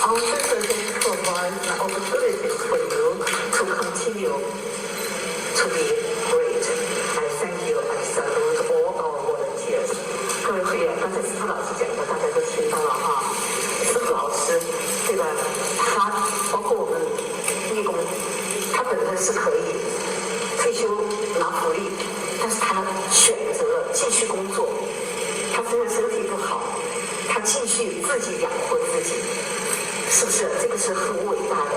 Our president provides an opportunity for you to continue to be great. I thank you. I salute all our volunteers. 各位会员，刚才师傅老师讲的，大家都听到了哈。师傅老师，对吧？他包括我们义工，他本身是可以退休拿福利，但是他选择了继续工作。他虽然身体不好，他继续自己养活自己。是不是这个是很伟大的？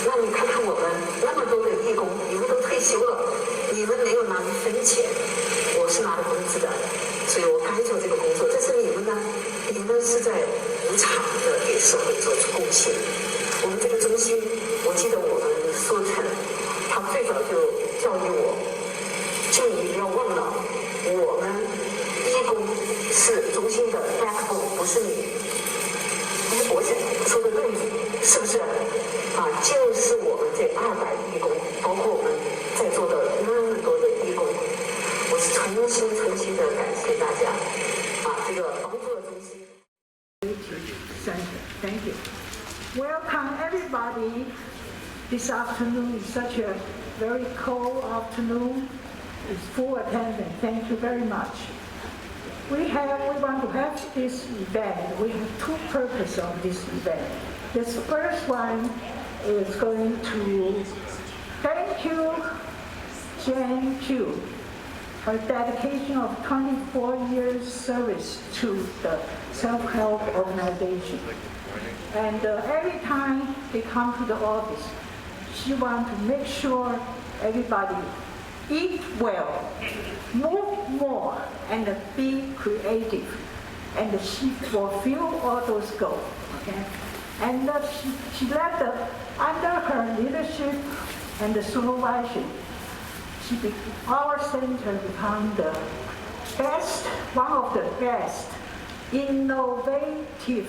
那你看看我们那么多的义工，你们都退休了，你们没有拿一分钱，我是拿了工资的，所以我该做这个工作。但是你们呢？你们是在无偿的给社会做出贡献。我们这个中心，我记得我们苏晨，他最早就教育我，就你不要忘了，我们义工是中心的 backbone， 不是你。我想说的对，是不是啊？就是我们这200义工，包括我们在座的那么多的义工，我是诚心的感谢大家啊！这个帮助中心。Thank you. Welcome everybody. This afternoon is such a very cold afternoon. It's full attendance. Thank you very much. We want to have this event. We have two purposes of this event. This first one is going to thank you, Jane Chu, her dedication of 24 years service to the self-help organization. And every time they come to the office, she wants to make sure everybody eat well, move more, and be creative. And she fulfill all those goals, okay? And she led under her leadership and the supervision, our center become the best, one of the best, innovative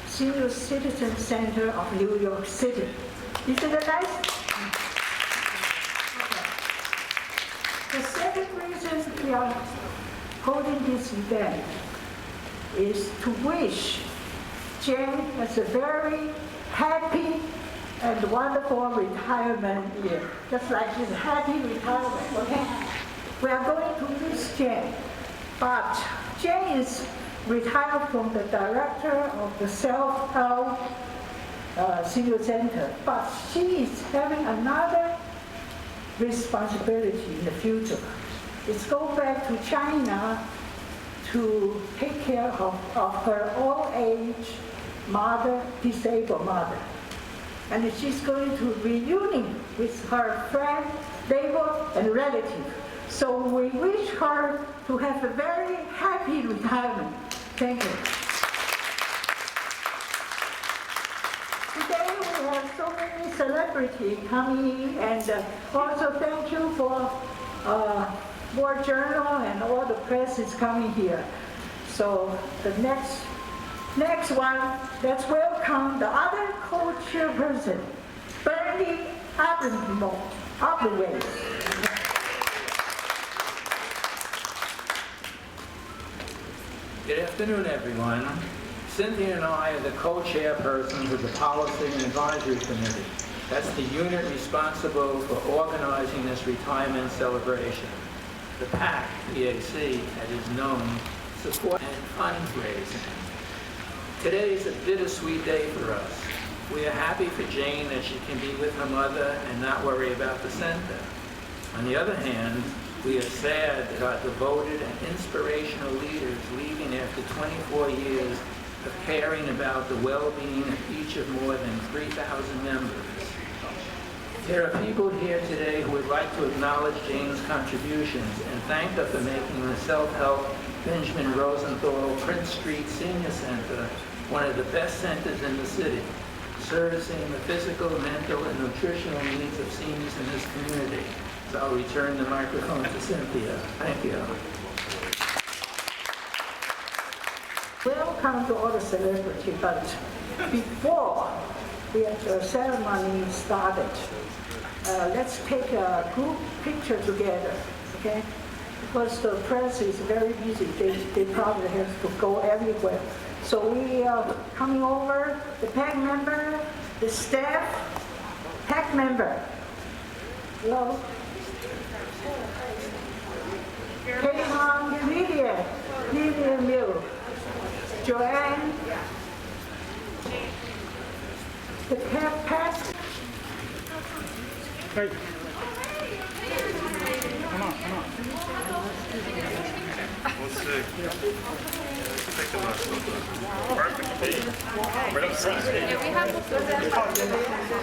senior citizen center of New York City. Isn't it nice? The second reason we are holding this event is to wish Jane has a very happy and wonderful retirement year. Just like she's happy retirement, okay? We are going to miss Jane, but Jane is retired from the director of the self-help senior center, but she is having another responsibility in the future. It's go back to China to take care of her old age mother, disabled mother. And she's going to reunion with her friend, neighbor, and relative. So we wish her to have a very happy retirement. Thank you. Today we have so many celebrities coming, and also thank you for War Journal and all the press is coming here. So the next one, let's welcome the other co-chairperson, Bernie Abdelway. Good afternoon, everyone. Cynthia and I are the co-chairpersons of the Policy and Advisory Committee. That's the unit responsible for organizing this retirement celebration. The PAC, PAC, that is known, support and fundraising. Today is a bittersweet day for us. We are happy for Jane that she can be with her mother and not worry about the center. On the other hand, we are sad that our devoted and inspirational leaders leaving after 24 years of caring about the well-being of each of more than 3,000 members. There are people here today who would like to acknowledge Jane's contributions and thank her for making the self-help Benjamin Rosenthal Prince Street Senior Center one of the best centers in the city, servicing the physical, mental, and nutritional needs of seniors in this community. So I'll return the microphone to Cynthia. Thank you. Welcome to all the celebrities, but before the ceremony started, let's take a group picture together, okay? Because the press is very busy. They probably have to go everywhere. So we are coming over, the PAC member, the staff, PAC member. Hello. Katie Hong, Vivian Liu, Joanne, the PAC. Hey. Come on. We'll see. Take the last one. Perfect. Right up front.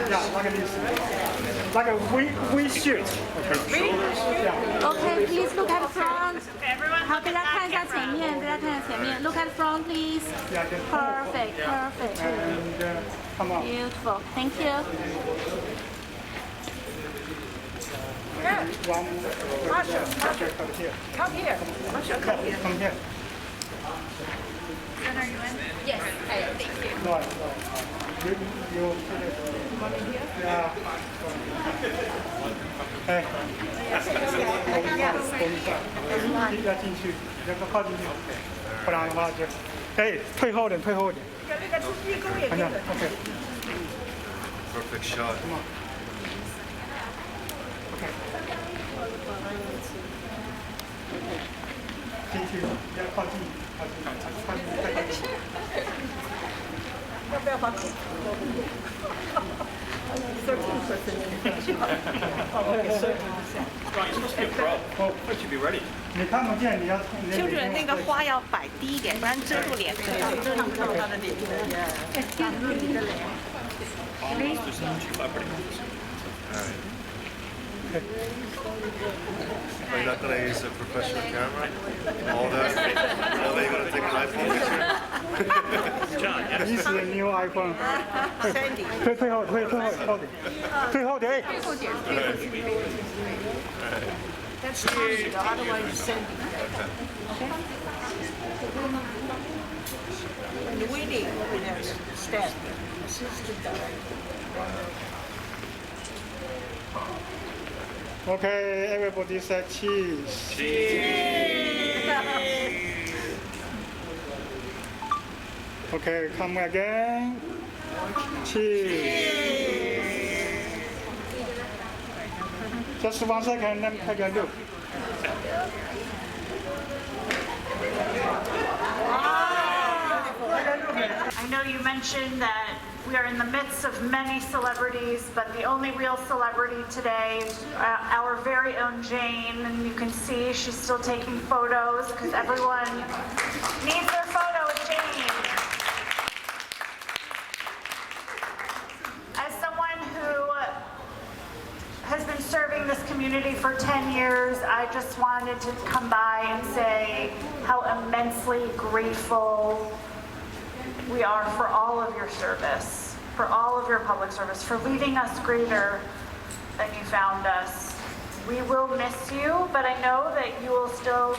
Yeah, like this. Like a V shape. Okay, please look at front. 好，大家看一下前面，大家看一下前面。Look at front, please. Yeah, Perfect, perfect. And come on. Beautiful. Thank you. One. Masha, Come here. come here. Masha, come here. Come here. Yes, thank you. No. You. Yeah. Hey. 要进去，要靠进去，不然的话就，哎，退后点。好像 OK。 Perfect shot.进去，要靠近，要不要把手你看不见，你要就是那个花要摆低一点，不然遮住脸。看不到他的脸。Are you not going to use a professional camera? All that? All that you're going to take an iPhone picture? This is a new iPhone. 退后点，哎。 That's Sandy, the other one is Sandy. And Willie over there, Stan, assistant director. Okay, everybody say cheese. Okay, come again. Cheese. Just 1 second, let me take a look. I know you mentioned that we are in the midst of many celebrities, but the only real celebrity today is our very own Jane, and you can see she's still taking photos because everyone needs their photo with Jane. As someone who has been serving this community for 10 years, I just wanted to come by and say how immensely grateful we are for all of your service, for all of your public service, for leaving us greater than you found us. We will miss you, but I know that you will still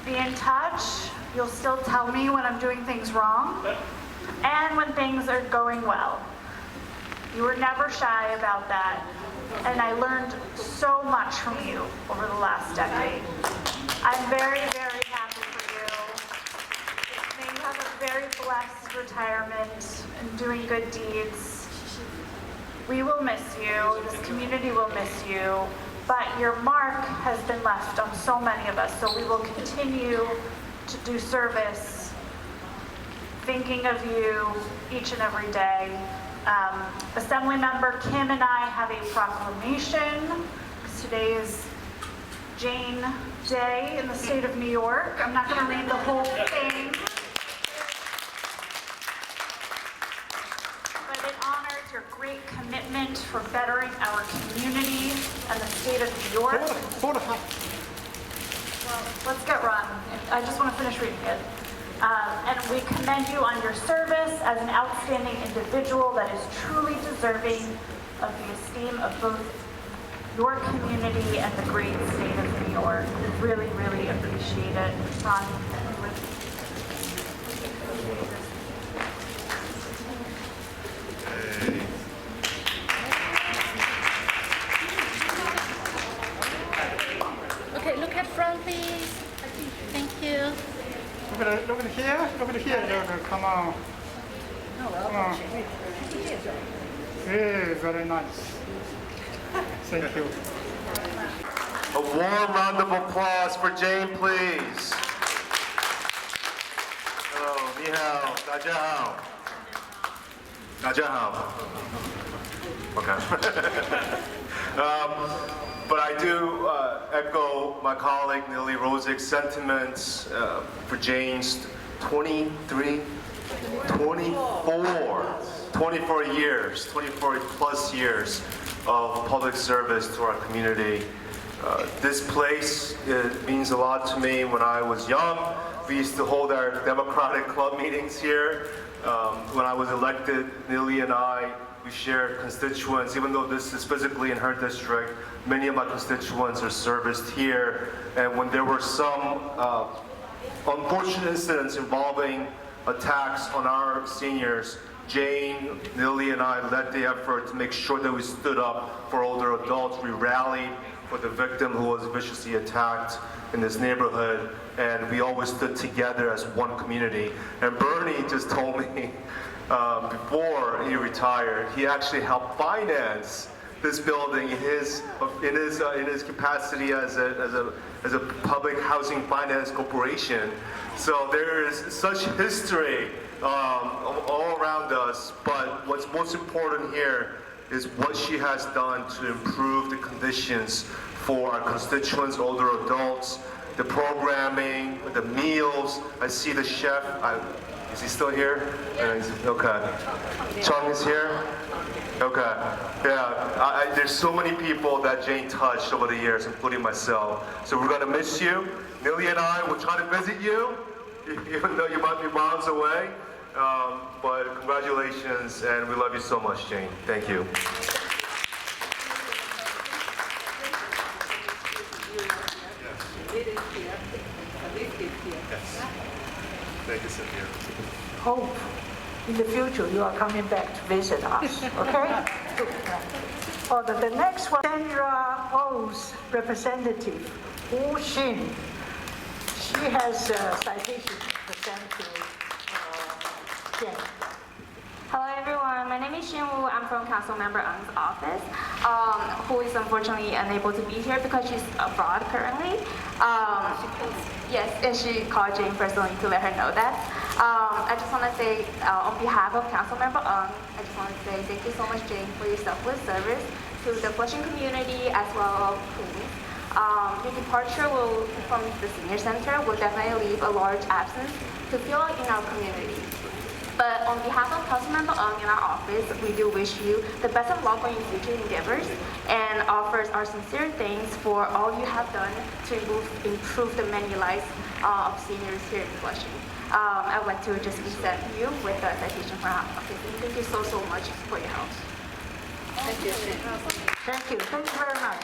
be in touch. You'll still tell me when I'm doing things wrong and when things are going well. You were never shy about that, and I learned so much from you over the last decade. I'm very, very happy for you. May you have a very blessed retirement and doing good deeds. We will miss you, this community will miss you, but your mark has been left on so many of us, so we will continue to do service, thinking of you each and every day. Assemblymember Kim and I have a proclamation. Today is Jane Day in the state of New York. I'm not going to read the whole thing, but it honors your great commitment for bettering our community and the state of New York. Hold on. Well, let's get run. I just want to finish reading it. And we commend you on your service as an outstanding individual that is truly deserving of the esteem of both your community and the great state of New York. We really, really appreciate it. Ron, you would- Okay, look at front, please. Thank you. Look at here. No, come on. Hey, very nice. Thank you. A warm round of applause for Jane, please. Hello, ni hao, 大家好. 大家好. Okay. But I do echo my colleague Lily Rosig's sentiments for Jane's 24 years, 24 plus years of public service to our community. This place, it means a lot to me. When I was young, we used to hold our Democratic Club meetings here. When I was elected, Lily and I, we shared constituents. Even though this is physically in her district, many of my constituents are serviced here. And when there were some unfortunate incidents involving attacks on our seniors, Jane, Lily, and I led the effort to make sure that we stood up for older adults. We rallied for the victim who was viciously attacked in this neighborhood, and we always stood together as one community. And Bernie just told me before he retired, he actually helped finance this building in his capacity as a public housing finance corporation. So there is such history all around us, but what's most important here is what she has done to improve the conditions for our constituents, older adults, the programming, the meals. I see the chef. Is he still here? Okay. Chung is here? Okay. Yeah. There's so many people that Jane touched over the years, including myself. So we're going to miss you. Lily and I will try to visit you, even though you might be miles away. But congratulations, and we love you so much, Jane. Thank you. Thank you, Cynthia. Hope in the future you are coming back to visit us, okay? Oh, the next one, Sandra O's representative, Wu Xin. She has a citation to present to Jane. Hello everyone, my name is Xin Wu. I'm from Councilmember Ng's office, who is unfortunately unable to be here because she's abroad currently. Yes, and she called Jane personally to let her know that. I just want to say, on behalf of Councilmember Ng, I just want to say thank you so much, Jane, for your selfless service to the Flushing community as well as Queens. Your departure from the senior center will definitely leave a large absence to fill in our community. But on behalf of Councilmember Ng in our office, we do wish you the best of luck on your future endeavors and offers our sincere thanks for all you have done to improve the many lives of seniors here in Flushing. I would like to just present you with a citation from our office. Thank you so much for your help. Thank you. Thank you. Thank you very much.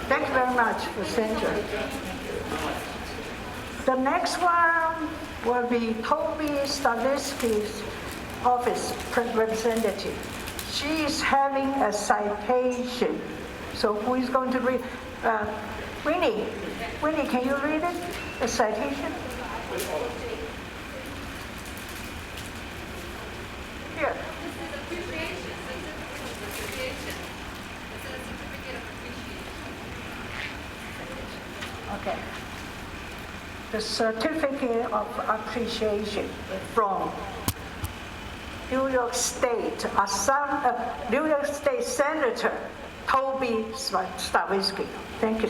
Thank you very much for Sandra. The next one will be Toby Stavitsky's office representative. She is having a citation. So who is going to read? Winnie, can you read it? A citation? Here. Okay. The certificate of appreciation from New York State Senator Toby Stavitsky. Thank you.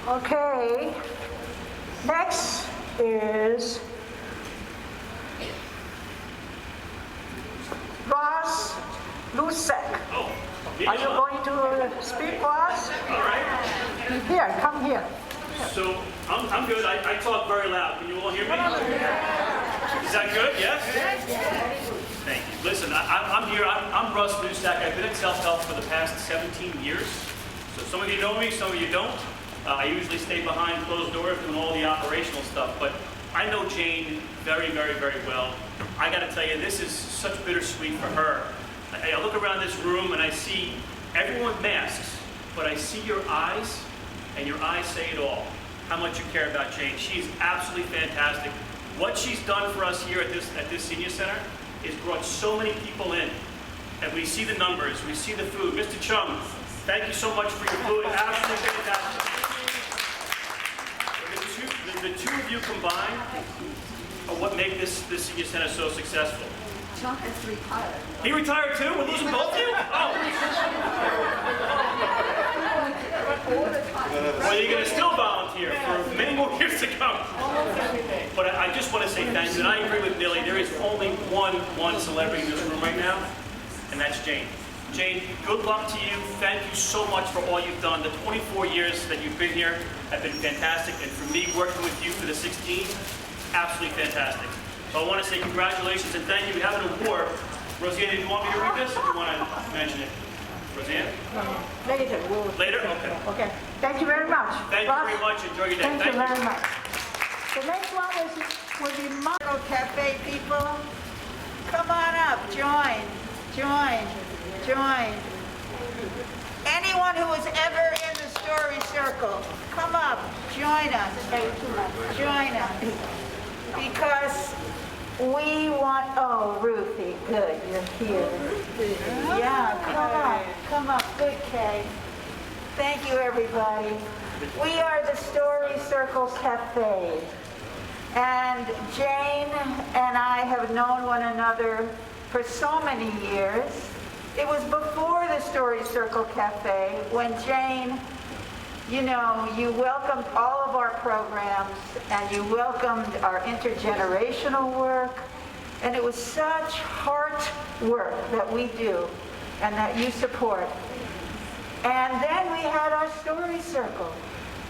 Okay, next is Ross Lusek. Are you going to speak for us? All right. Here, come here. So I'm good. I talk very loud. Can you all hear me? Is that good? Yes? Thank you. Listen, I'm here. I'm Russ Newsack. I've been at Self-Help for the past 17 years. So some of you know me, some of you don't. I usually stay behind closed doors doing all the operational stuff, but I know Jane very, very, very well. I got to tell you, this is such bittersweet for her. I look around this room and I see everyone masks, but I see your eyes, and your eyes say it all. How much you care about Jane. She's absolutely fantastic. What she's done for us here at this senior center is brought so many people in, and we see the numbers, we see the food. Mr. Chung, thank you so much for your food. Absolutely fantastic. The two of you combined are what make this senior center so successful. Chuck is retired. He retired too? We're losing both of you? Oh. Well, you're going to still volunteer for many more years to come. But I just want to say thank you. And I agree with Billy. There is only one celebrity in this room right now, and that's Jane. Jane, good luck to you. Thank you so much for all you've done. The 24 years that you've been here have been fantastic. And for me, working with you for the 16, absolutely fantastic. So I want to say congratulations and thank you. We have an award. Roseanne, do you want me to read this or do you want to mention it? Roseanne? Later. Later? Okay. Okay. Thank you very much. Thank you very much. Enjoy your day. Thank you very much. The next one will be Model Cafe people. Come on up. Join. Anyone who was ever in the story circle, come up. Join us. Because we want, oh, Ruthie, good, you're here. Yeah, come up, good, Kay. Thank you, everybody. We are the Story Circle Cafe. And Jane and I have known one another for so many years. It was before the Story Circle Cafe when Jane, you know, you welcomed all of our programs and you welcomed our intergenerational work. And it was such heart work that we do and that you support. And then we had our Story Circle.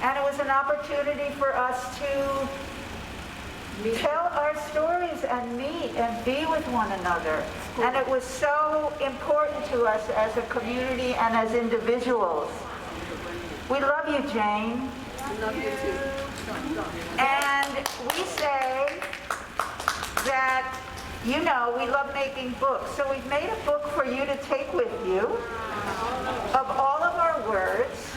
And it was an opportunity for us to tell our stories and meet and be with one another. And it was so important to us as a community and as individuals. We love you, Jane. We love you too. And we say that, you know, we love making books. So we've made a book for you to take with you of all of our words.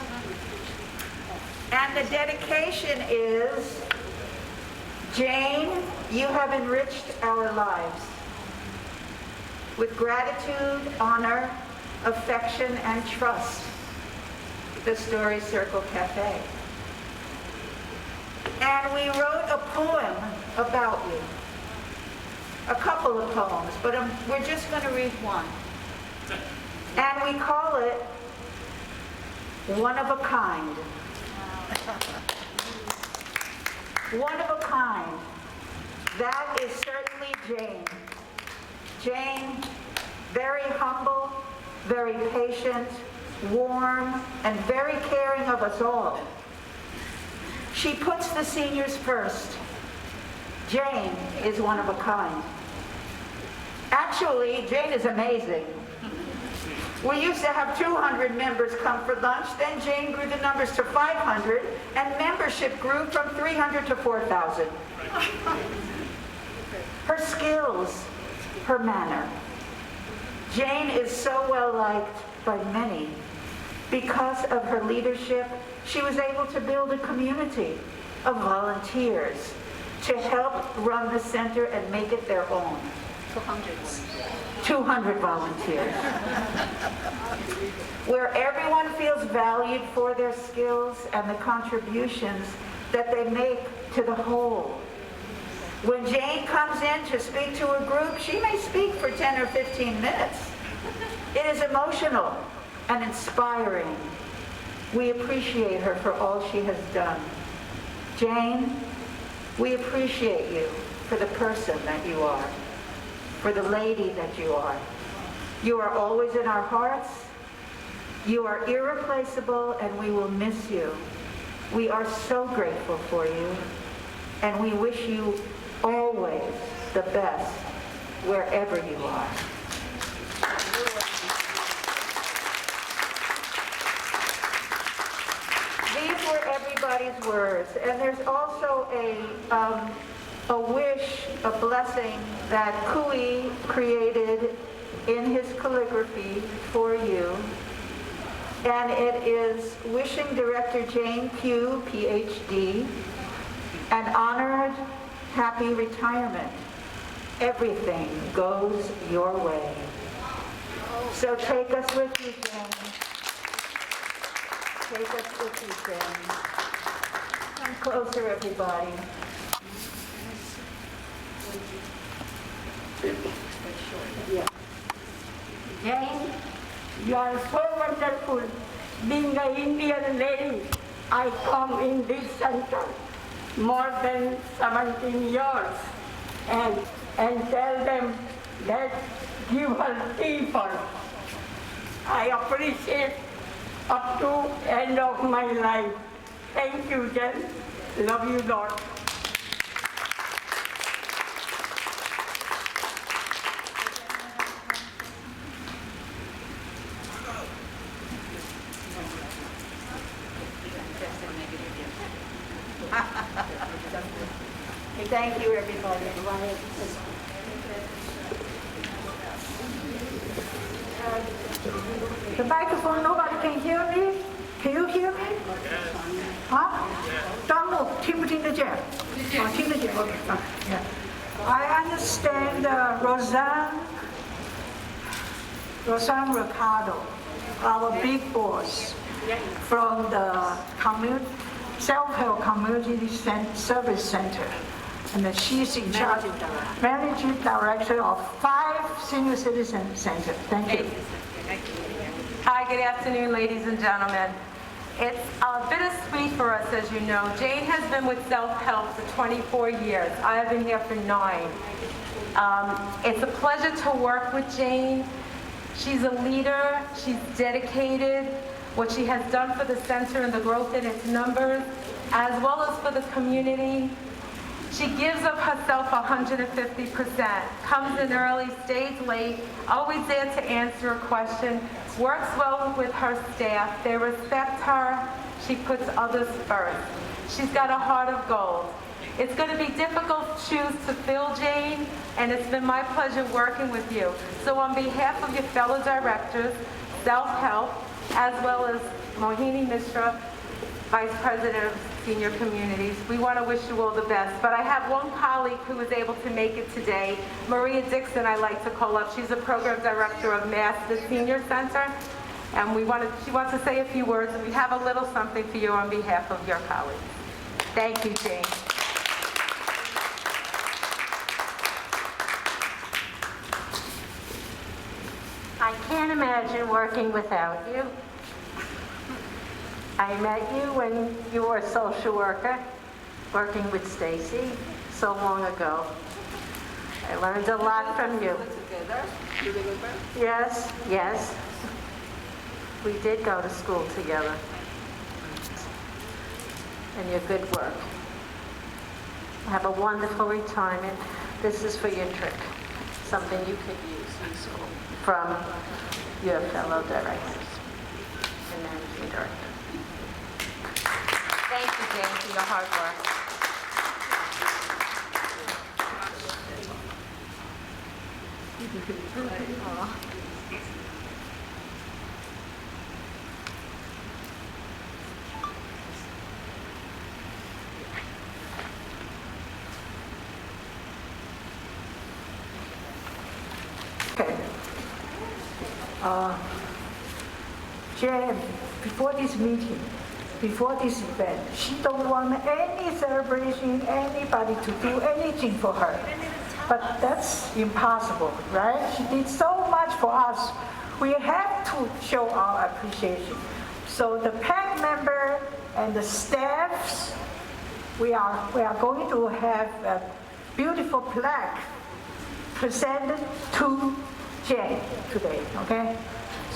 And the dedication is, Jane, you have enriched our lives with gratitude, honor, affection, and trust. The Story Circle Cafe. And we wrote a poem about you. A couple of poems, but we're just going to read one. And we call it One of a Kind. One of a kind. That is certainly Jane. Jane, very humble, very patient, warm, and very caring of us all. She puts the seniors first. Jane is one of a kind. Actually, Jane is amazing. We used to have 200 members come for lunch, then Jane grew the numbers to 500, and membership grew from 300 to 4,000. Her skills, her manner. Jane is so well liked by many. Because of her leadership, she was able to build a community of volunteers to help run the center and make it their own. 200 volunteers. Where everyone feels valued for their skills and the contributions that they make to the whole. When Jane comes in to speak to a group, she may speak for 10 or 15 minutes. It is emotional and inspiring. We appreciate her for all she has done. Jane, we appreciate you for the person that you are, for the lady that you are. You are always in our hearts. You are irreplaceable and we will miss you. We are so grateful for you and we wish you always the best wherever you are. These were everybody's words, and there's also a wish, a blessing that Kui created in his calligraphy for you. And it is wishing Director Jane Pugh, PhD, an honored, happy retirement. Everything goes your way. So take us with you, Jane. Take us with you, Jane. Come closer, everybody. Yeah. Jane, you are so wonderful. Being an Indian lady, I come in this center more than 17 years and tell them that give her tea first. I appreciate up to end of my life. Thank you, Jen. Love you, Lord. Thank you, everybody. The microphone, nobody can hear me? Can you hear me? Huh? 张木听不听得见？哦，听得见。Okay. Yeah. I understand Roseanne Ricardo, our big boss from the Self-Help Community Service Center. And she's in charge, managing director of 5 senior citizen centers. Thank you. Hi, good afternoon, ladies and gentlemen. It's bittersweet for us, as you know. Jane has been with Self-Help for 24 years. I have been here for 9. It's a pleasure to work with Jane. She's a leader. She's dedicated. What she has done for the center and the growth in its numbers, as well as for the community. She gives of herself 150%, comes in early, stays late, always there to answer a question, works well with her staff. They respect her. She puts others first. She's got a heart of gold. It's going to be difficult shoes to fill, Jane, and it's been my pleasure working with you. So on behalf of your fellow directors, Self-Help, as well as Mohini Mishra, Vice President of Senior Communities, we want to wish you all the best. But I have one colleague who was able to make it today, Maria Dixon, I like to call up. She's a Program Director of Master Senior Center, and she wants to say a few words, and we have a little something for you on behalf of your colleagues. Thank you, Jane. I can't imagine working without you. I met you when you were a social worker, working with Stacy so long ago. I learned a lot from you. Yes, yes. We did go to school together. And your good work. Have a wonderful retirement. This is for your trick. Something you could use useful from your fellow directors and managing director. Thank you, Jane, for your hard work. Okay. Jen, before this meeting, before this event, she don't want any celebration, anybody to do anything for her. But that's impossible, right? She did so much for us. We have to show our appreciation. So the PAC member and the staffs, we are going to have a beautiful plaque presented to Jane today, okay?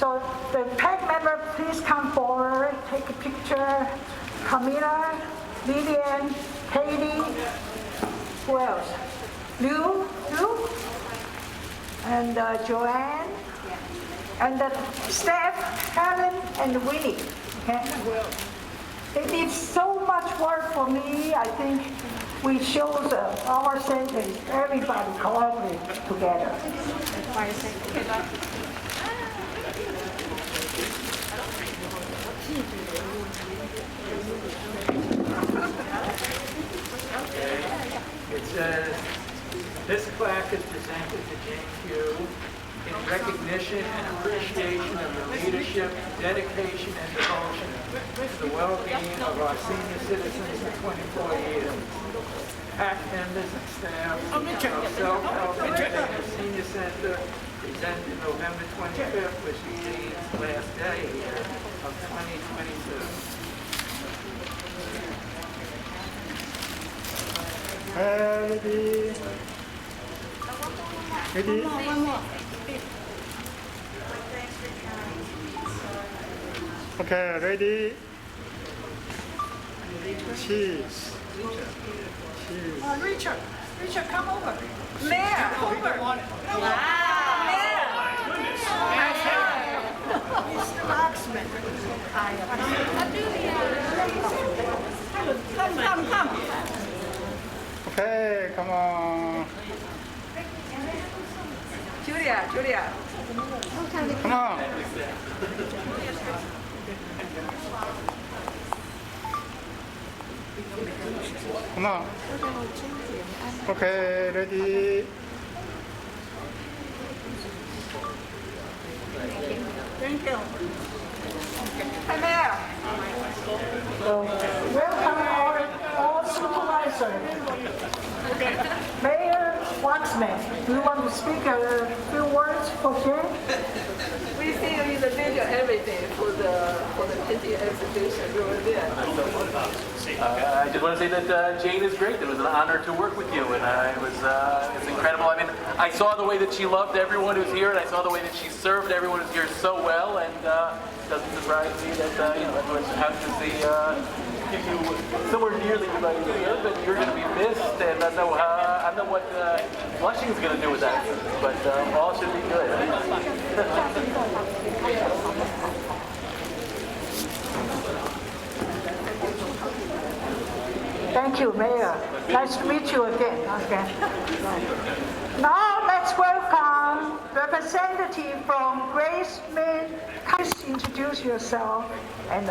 So the PAC member, please come forward, take a picture. Camila, Vivian, Katie, who else? Lou, and Joanne, and the staff, Helen and Winnie. Okay? They did so much work for me. I think we showed our center, everybody collaborate together. It says, this plaque is presented to Jane Q in recognition and appreciation of the leadership, dedication, and devotion to the well-being of our senior citizens for 24 years. PAC members and staff of Self-Help and Senior Center presented November 25th, which is Jane's last day here of 2022. Ready? Ready? Okay, ready? Cheese. Richard, come over. Mayor, over. Mr. Marksman. Come. Okay, come on. Julia. Come on. Come on. Okay, ready? Thank you. Hey, Mayor. Welcome all supervisors. Mayor Waxman, do you want to speak a few words for Jane? We see you in the video every day for the painting exhibition. You were there. I just want to say that Jane is great. It was an honor to work with you, and it's incredible. I mean, I saw the way that she loved everyone who's here, and I saw the way that she served everyone who's here so well, and it doesn't surprise me that everyone's happy to see you somewhere near the United here, but you're going to be missed, and I don't know what Flushing is going to do with that, but all should be good. Thank you, Mayor. Nice to meet you again. Okay. Now let's welcome representative from Grace Min. Please introduce yourself and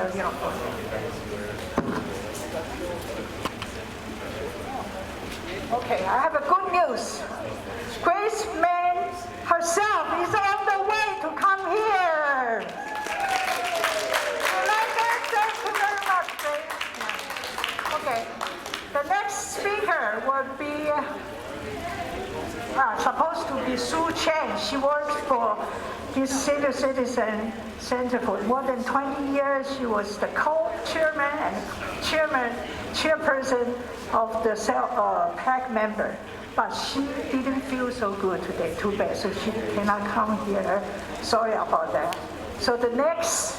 Okay, I have a good news. Grace Min herself is on the way to come here. Thank you very much, Grace. Okay, the next speaker would be supposed to be Sue Chen. She works for this Senior Citizen Center for more than 20 years. She was the co-chairman and chairperson of the PAC member. But she didn't feel so good today, too bad, so she cannot come here. Sorry about that. So the next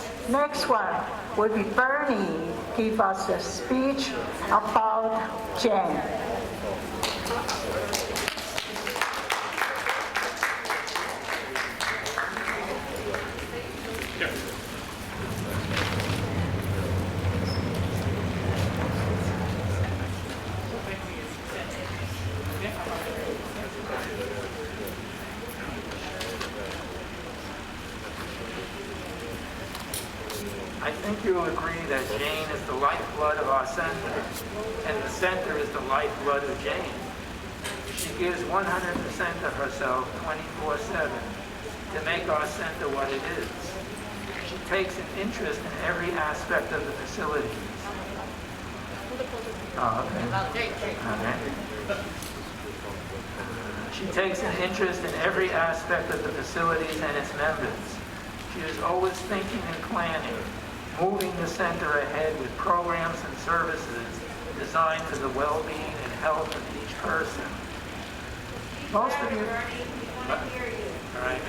one will be Bernie, give us a speech about Jen. I think you'll agree that Jane is the lifeblood of our center, and the center is the lifeblood of Jane. She gives 100% of herself 24/7 to make our center what it is. She takes an interest in every aspect of the facilities. Oh, okay. She takes an interest in every aspect of the facilities and its members. She is always thinking and planning, moving the center ahead with programs and services designed for the well-being and health of each person. Most of you... All right.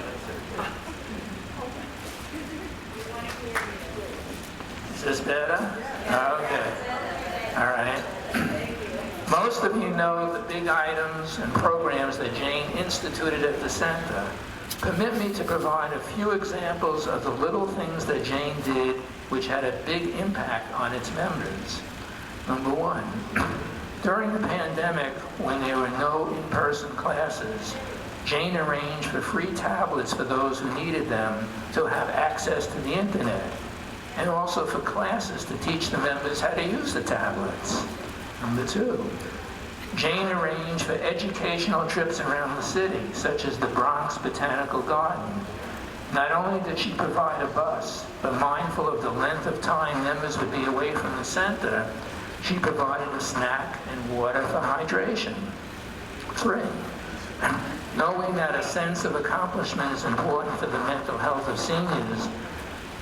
Is this better? Okay. All right. Most of you know the big items and programs that Jane instituted at the center. Permit me to provide a few examples of the little things that Jane did which had a big impact on its members. Number one, during the pandemic, when there were no in-person classes, Jane arranged for free tablets for those who needed them to have access to the internet, and also for classes to teach the members how to use the tablets. Number two, Jane arranged for educational trips around the city, such as the Bronx Botanical Garden. Not only did she provide a bus, but mindful of the length of time members would be away from the center, she provided a snack and water for hydration. 3, knowing that a sense of accomplishment is important for the mental health of seniors,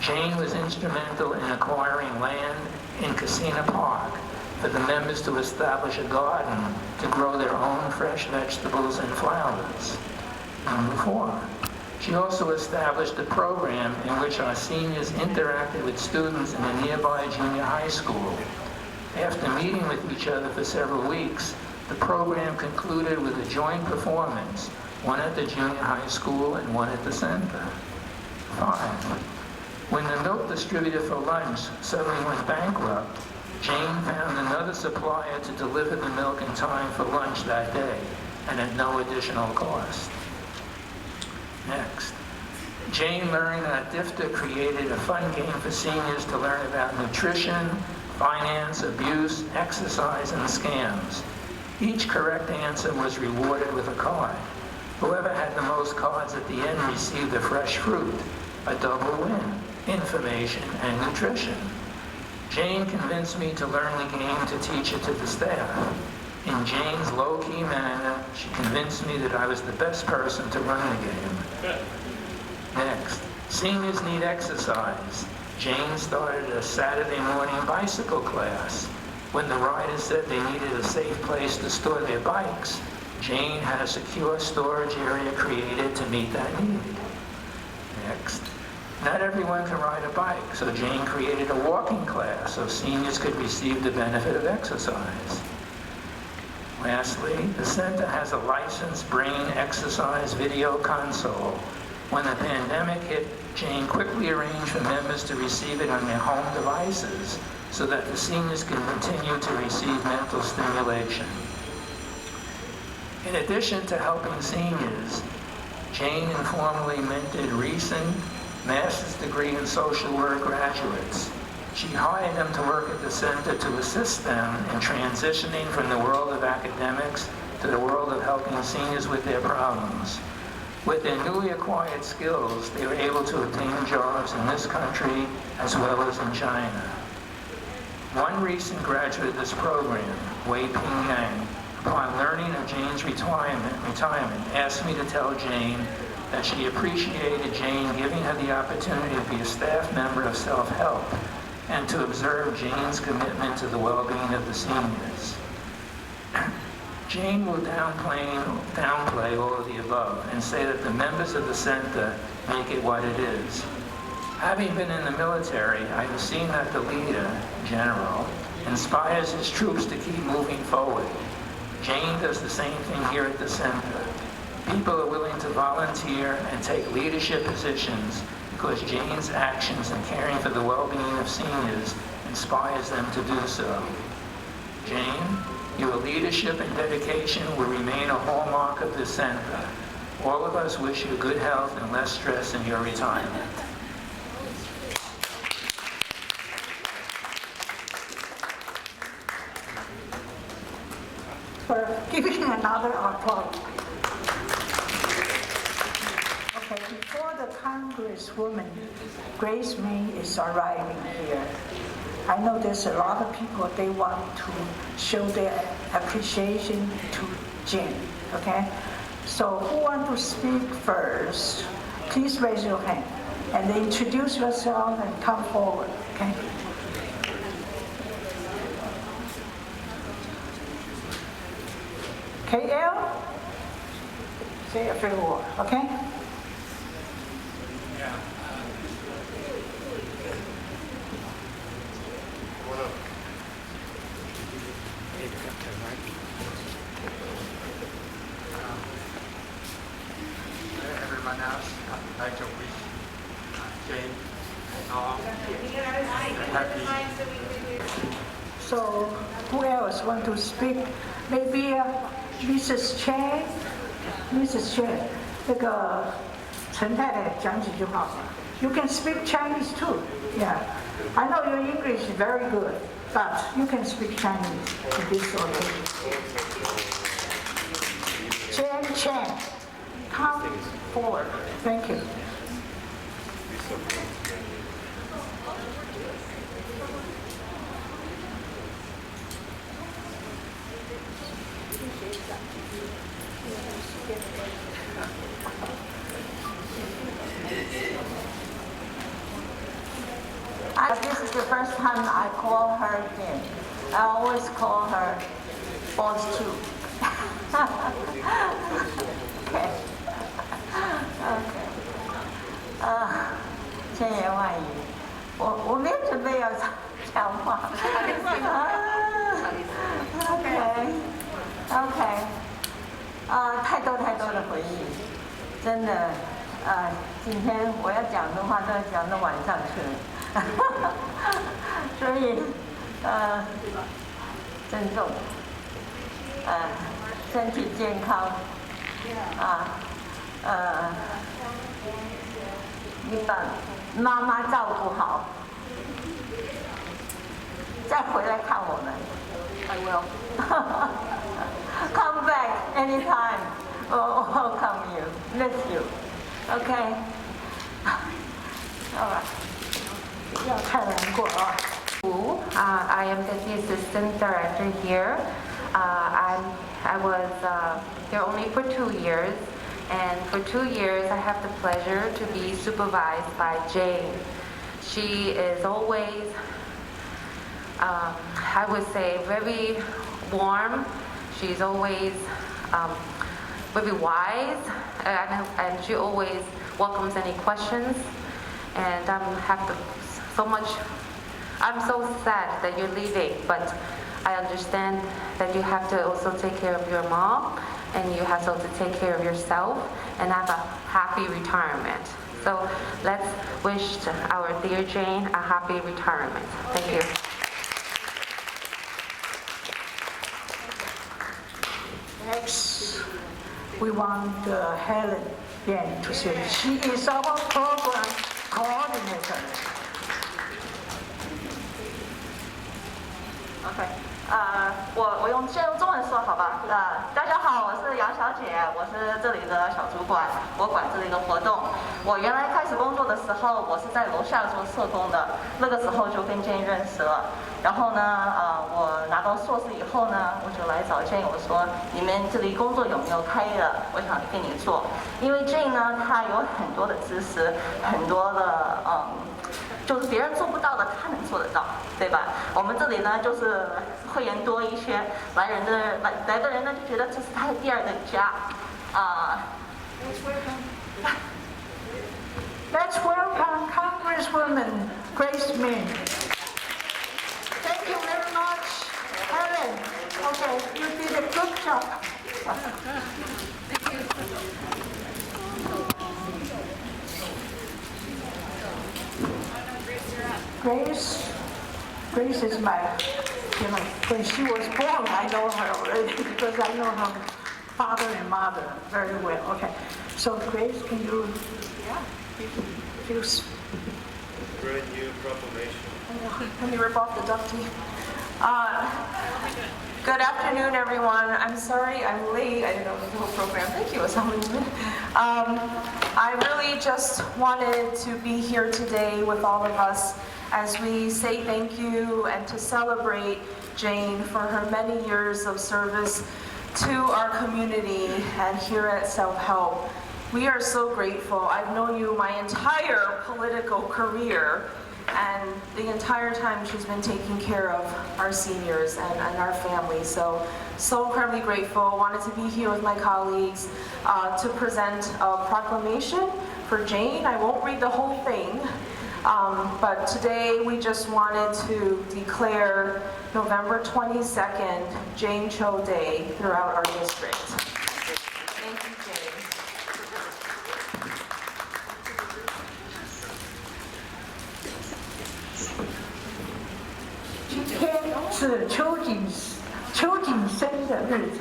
Jane was instrumental in acquiring land in Casina Park for the members to establish a garden to grow their own fresh vegetables and flowers. Number 4, she also established a program in which our seniors interacted with students in a nearby junior high school. After meeting with each other for several weeks, the program concluded with a joint performance, one at the junior high school and one at the center. 5, when the milk distributor for lunch suddenly went bankrupt, Jane found another supplier to deliver the milk in time for lunch that day, and at no additional cost. Next, Jane learned that DIFTA created a fun game for seniors to learn about nutrition, finance, abuse, exercise, and scams. Each correct answer was rewarded with a card. Whoever had the most cards at the end received a fresh fruit, a double win, information, and nutrition. Jane convinced me to learn the game to teach it to the staff. In Jane's low-key manner, she convinced me that I was the best person to run the game. Next, seniors need exercise. Jane started a Saturday morning bicycle class. When the riders said they needed a safe place to store their bikes, Jane had a secure storage area created to meet that need. Next, not everyone can ride a bike, so Jane created a walking class so seniors could receive the benefit of exercise. Lastly, the center has a licensed brain exercise video console. When the pandemic hit, Jane quickly arranged for members to receive it on their home devices so that the seniors can continue to receive mental stimulation. In addition to helping seniors, Jane informally mentored recent master's degree in social work graduates. She hired them to work at the center to assist them in transitioning from the world of academics to the world of helping seniors with their problems. With their newly acquired skills, they were able to obtain jobs in this country as well as in China. One recent graduate of this program, Wei Ping Yang, upon learning of Jane's retirement, asked me to tell Jane that she appreciated Jane giving her the opportunity to be a staff member of Self-Help and to observe Jane's commitment to the well-being of the seniors. Jane will downplay all of the above and say that the members of the center make it what it is. Having been in the military, I have seen that the leader, General, inspires his troops to keep moving forward. Jane does the same thing here at the center. People are willing to volunteer and take leadership positions because Jane's actions in caring for the well-being of seniors inspires them to do so. Jane, your leadership and dedication will remain a hallmark of this center. All of us wish you good health and less stress in your retirement. For giving another applause. Okay, before the Congresswoman, Grace May is arriving here. I know there's a lot of people, they want to show their appreciation to Jane, okay? So who want to speak first? Please raise your hand and then introduce yourself and come forward, okay? KL? Say a few words, okay? happy. So who else want to speak? Maybe Mrs. Chen. Mrs. Chen, 这个陈太太讲几句话吧。You can speak Chinese too. Yeah. I know your English is very good, but you can speak Chinese in this occasion. Chen, come forward. Thank you. This is the first time I call her again. I always call her boss too. Okay. Okay. 千言万语，我没有准备要讲话。OK。太多的回忆，真的，今天我要讲的话都要讲到晚上去了。所以，珍重，身体健康，你把妈妈照顾好，再回来看我们。I will. Come back anytime. We'll welcome you. Miss you. Okay. All right. 不要太难过啊。I am the assistant director here. I was here only for 2 years, and for 2 years I have the pleasure to be supervised by Jane. She is always, I would say, very warm. She's always very wise, and she always welcomes any questions. And I'm so sad that you're leaving, but I understand that you have to also take care of your mom, and you have to also take care of yourself and have a happy retirement. So let's wish our dear Jane a happy retirement. Thank you. Next, we want Helen Yan to say. She is our program coordinator. OK，先用中文说好吧？大家好，我是杨小姐，我是这里的小主管，我管这里的活动。我原来开始工作的时候，我是在楼下做社工的，那个时候就跟 Jane 认识了。然后呢，我拿到硕士以后呢，我就来找 Jane， 我说你们这里工作有没有开的？我想跟你做，因为 Jane 呢，她有很多的知识，很多的就是别人做不到的，他能做得到，对吧？我们这里呢，就是会员多一些，来的人呢就觉得这是他的第二个家，Let's welcome Congresswoman Grace Min. Thank you very much, Helen. Okay, you did a good job. Grace is my, when she was born, I know her already because I know her father and mother very well. Okay, so Grace, can you, Brand new proclamation. Let me rip off the ducty. Good afternoon, everyone. I'm sorry I'm late. I didn't know the whole program. Thank you, Assalamualaikum. I really just wanted to be here today with all of us as we say thank you and to celebrate Jane for her many years of service to our community and here at Self-Help. We are so grateful. I've known you my entire political career, and the entire time she's been taking care of our seniors and our families. So incredibly grateful. Wanted to be here with my colleagues to present a proclamation for Jane. I won't read the whole thing, but today we just wanted to declare November 22nd Jane Cho Day throughout our district. Thank you, Jane. 今天是秋瑾生的日子。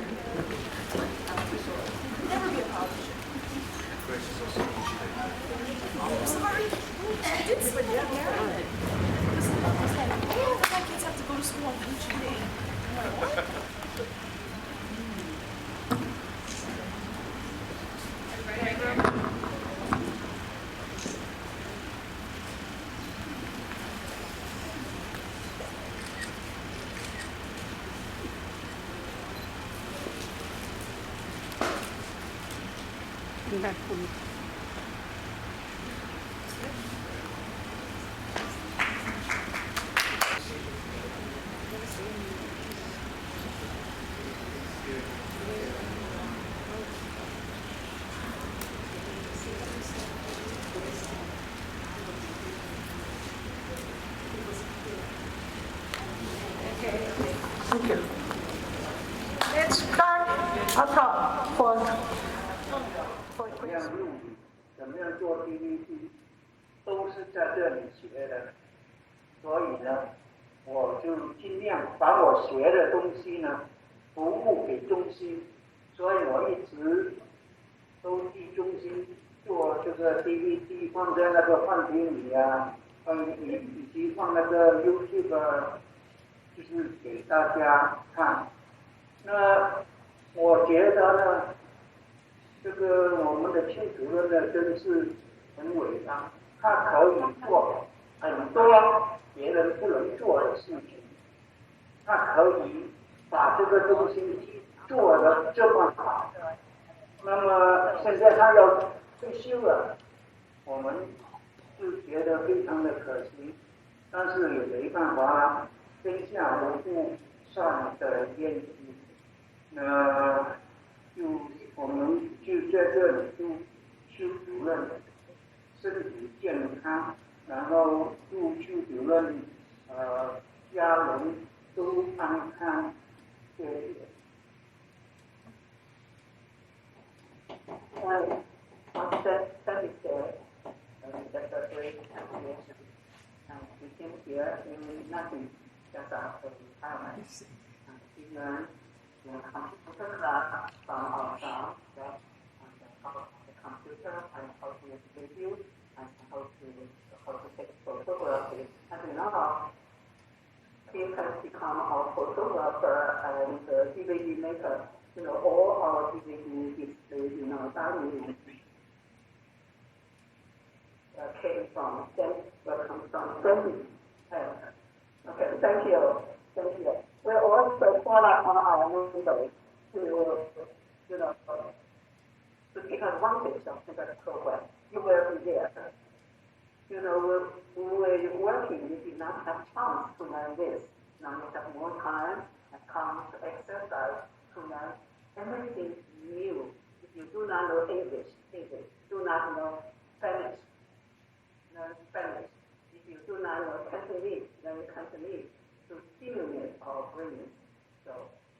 应该不。Thank you. Let's start a talk for 怎么样做 PPT， 都是在这里学的。所以呢，我就尽量把我学的东西呢，服务给中心。所以我一直都替中心做这个 PPT， 放在那个饭厅里啊，以及放那个 YouTube， 就是给大家看。那我觉得呢，这个我们的邱主任呢，真是很伟大，他可以做很多别人不能做的事情，他可以把这个东西做得这么好。那么现在他要退休了，我们就觉得非常的可惜，但是也没办法啦，天下无不散的宴席。我们就在这里祝邱主任身体健康，然后祝邱主任家人都安康，谢谢。That is that's a great appreciation. We came here in nothing, just after retirement. We learned computer class from our staff, the computer and how to review and how to take photography. And now he has become our photographer and DVD maker. You know, all our DVD displays in our dining room came from Sandy. Okay, thank you. We're also follow on our members to, to take advantage of this program. You will be there. You know, when we were working, we did not have chance to learn this. Now we have more time and come to exercise to learn everything new. If you do not know English, do not know Spanish, learn Spanish. If you do not know Cantonese, learn Cantonese. To stimulate our brains, so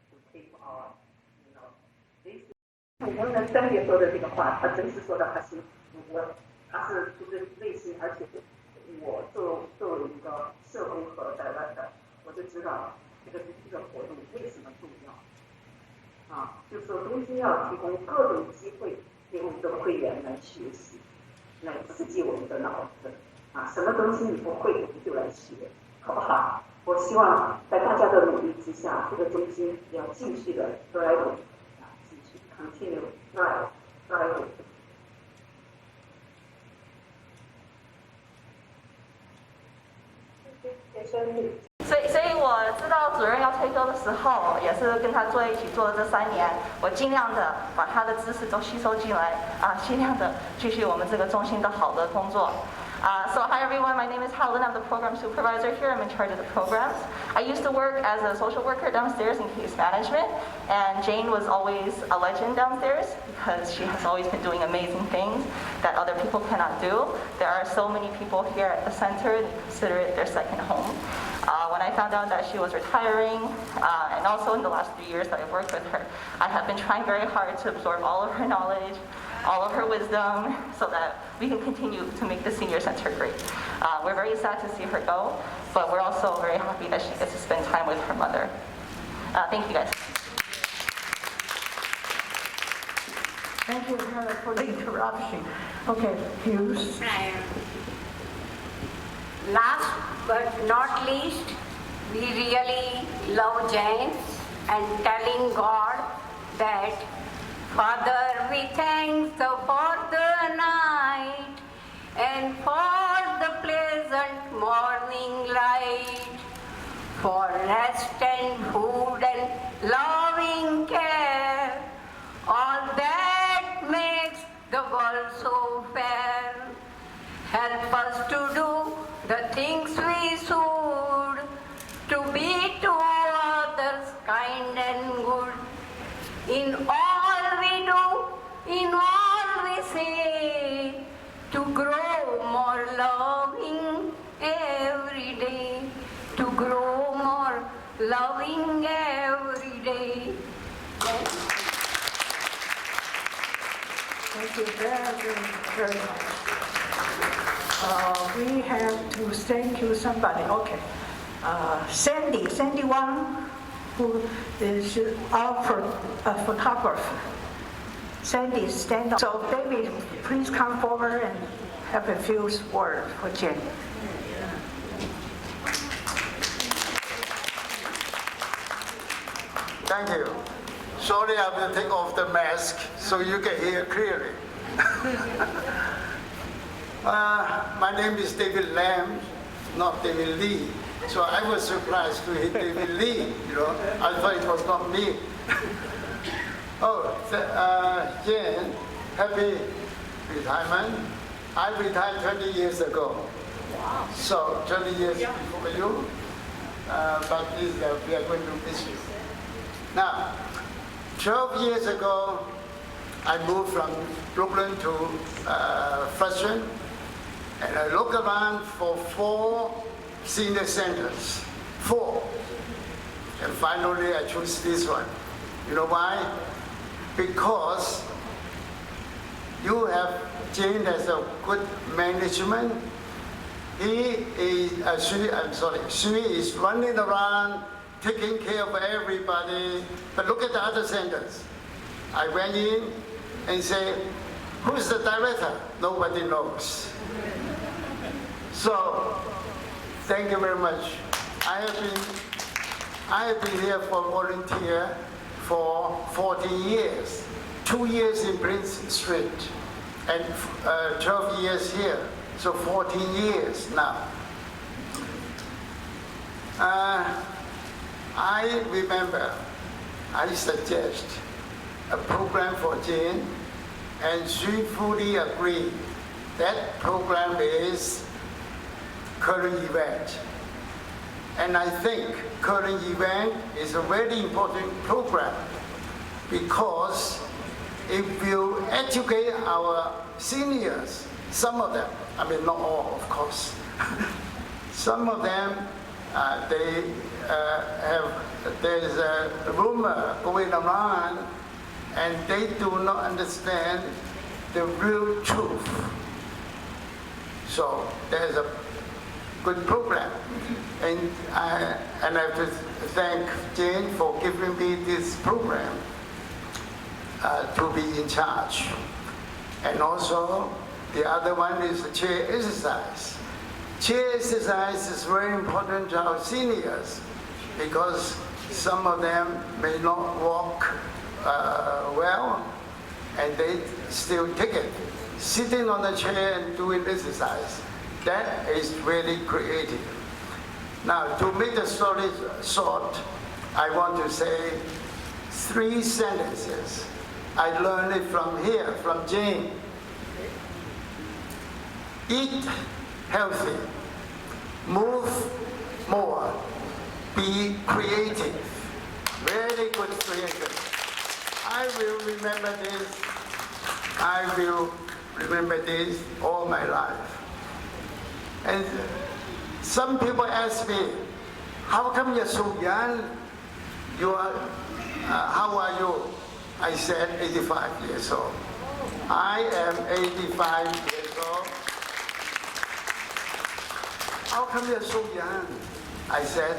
to keep our, this. 我们三爷说的这个话，他真是说的还是他是就是内心，而且我作为一个社工和台湾的，我就知道这个活动为什么重要啊，就是说中心要提供各种机会给我们的会员来学习，来刺激我们的脑子啊，什么东西你不会我们就来学，好不好？我希望在大家的努力之下，这个中心要继续的 drive， 继续 continue drive。所以我知道主任要退休的时候，也是跟他一起做了这3年，我尽量的把他的知识都吸收进来啊，尽量的继续我们这个中心的好的工作。So hi everyone, my name is Helen. I'm the program supervisor here. I'm in charge of the programs. I used to work as a social worker downstairs in case management, and Jane was always a legend downstairs because she has always been doing amazing things that other people cannot do. There are so many people here at the center that consider it their second home. When I found out that she was retiring, and also in the last 3 years that I've worked with her, I have been trying very hard to absorb all of her knowledge, all of her wisdom so that we can continue to make the senior center great. We're very sad to see her go, but we're also very happy that she gets to spend time with her mother. Thank you guys. Thank you, Hannah, for the interruption. Okay, Hughes. Last but not least, we really love Jane and telling God that, Father, we thank you for the night and for the pleasant morning light, for rest and food and loving care, all that makes the world so fair. Help us to do the things we should, to be to others kind and good. In all we do, in all we say, to grow more loving every day, to grow more loving every day. Thank you very much. We have to thank you somebody. Okay. Sandy Wang, who is our photographer. Sandy, stand up. So David, please come forward and have a few words for Jane. Thank you. Sorry, I will take off the mask so you can hear clearly. My name is David Lam, not David Lee. So I was surprised to hear David Lee, you know. I thought it was not me. Jane, happy retirement. I retired 20 years ago. Wow. So 20 years before you. But we are going to miss you. Now, 12 years ago, I moved from Brooklyn to Flushing, and I looked around for 4 senior centers. 4. And finally, I chose this one. You know why? Because Jane has a good management. She is running around, taking care of everybody. But look at the other centers. I went in and said, who's the director? Nobody knows. So, thank you very much. I have been here for volunteer for 14 years. 2 years in Prince Street and 12 years here. So 14 years now. I remember I suggest a program for Jane, and she fully agreed. That program is current event. And I think current event is a very important program because it will educate our seniors, some of them, I mean not all of course. Some of them, there's a rumor going around and they do not understand the real truth. So there's a good program. And I have to thank Jane for giving me this program to be in charge. And also, the other one is the chair exercise. Chair exercise is very important to our seniors because some of them may not walk well, and they still take it. Sitting on the chair and doing exercise, that is really creative. Now, to make the story short, I want to say 3 sentences. I learned it from here, from Jane. Eat healthy, move more, be creative. Very good creative. I will remember this. I will remember this all my life. And some people ask me, how come you're so young? How are you? I said 85 years old. I am 85 years old. How come you're so young? I said,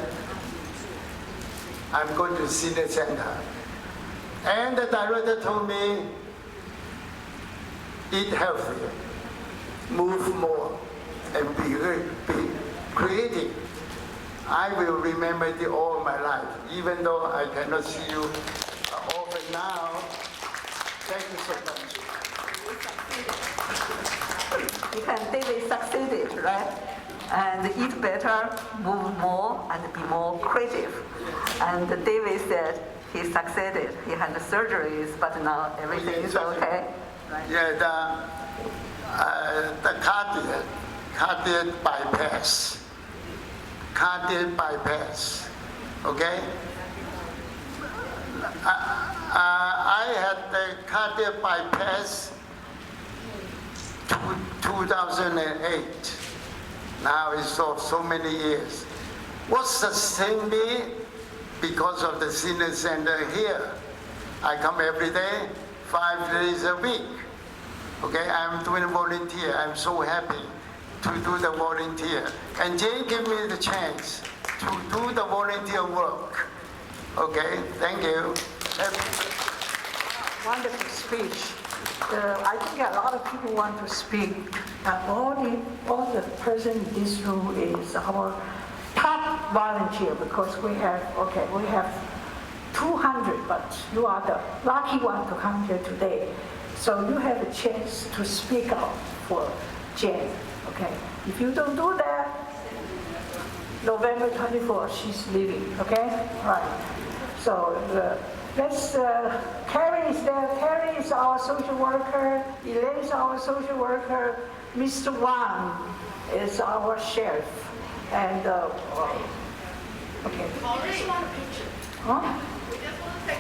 I'm going to senior center. And the director told me, eat healthy, move more, and be creative. I will remember it all my life, even though I cannot see you often now. Thank you so much. You can David succeeded, right? And eat better, move more, and be more creative. And David said he succeeded. He had the surgeries, but now everything is okay. Right? Yeah, the cardiac bypass. Cardiac bypass, okay? I had the cardiac bypass 2008. Now it's so many years. What sustained me? Because of the senior center here. I come every day, 5 days a week. Okay, I'm doing volunteer. I'm so happy to do the volunteer. And Jane gave me the chance to do the volunteer work. Okay, thank you. Wonderful speech. I think a lot of people want to speak. All the person in this room is our top volunteer because we have 200, but you are the lucky one to come here today. So you have a chance to speak out for Jane. Okay, if you don't do that, November 24th, she's leaving, okay? Right. So Carrie is there. Carrie is our social worker. Elaine is our social worker. Mr. Wang is our sheriff. And, okay. Huh?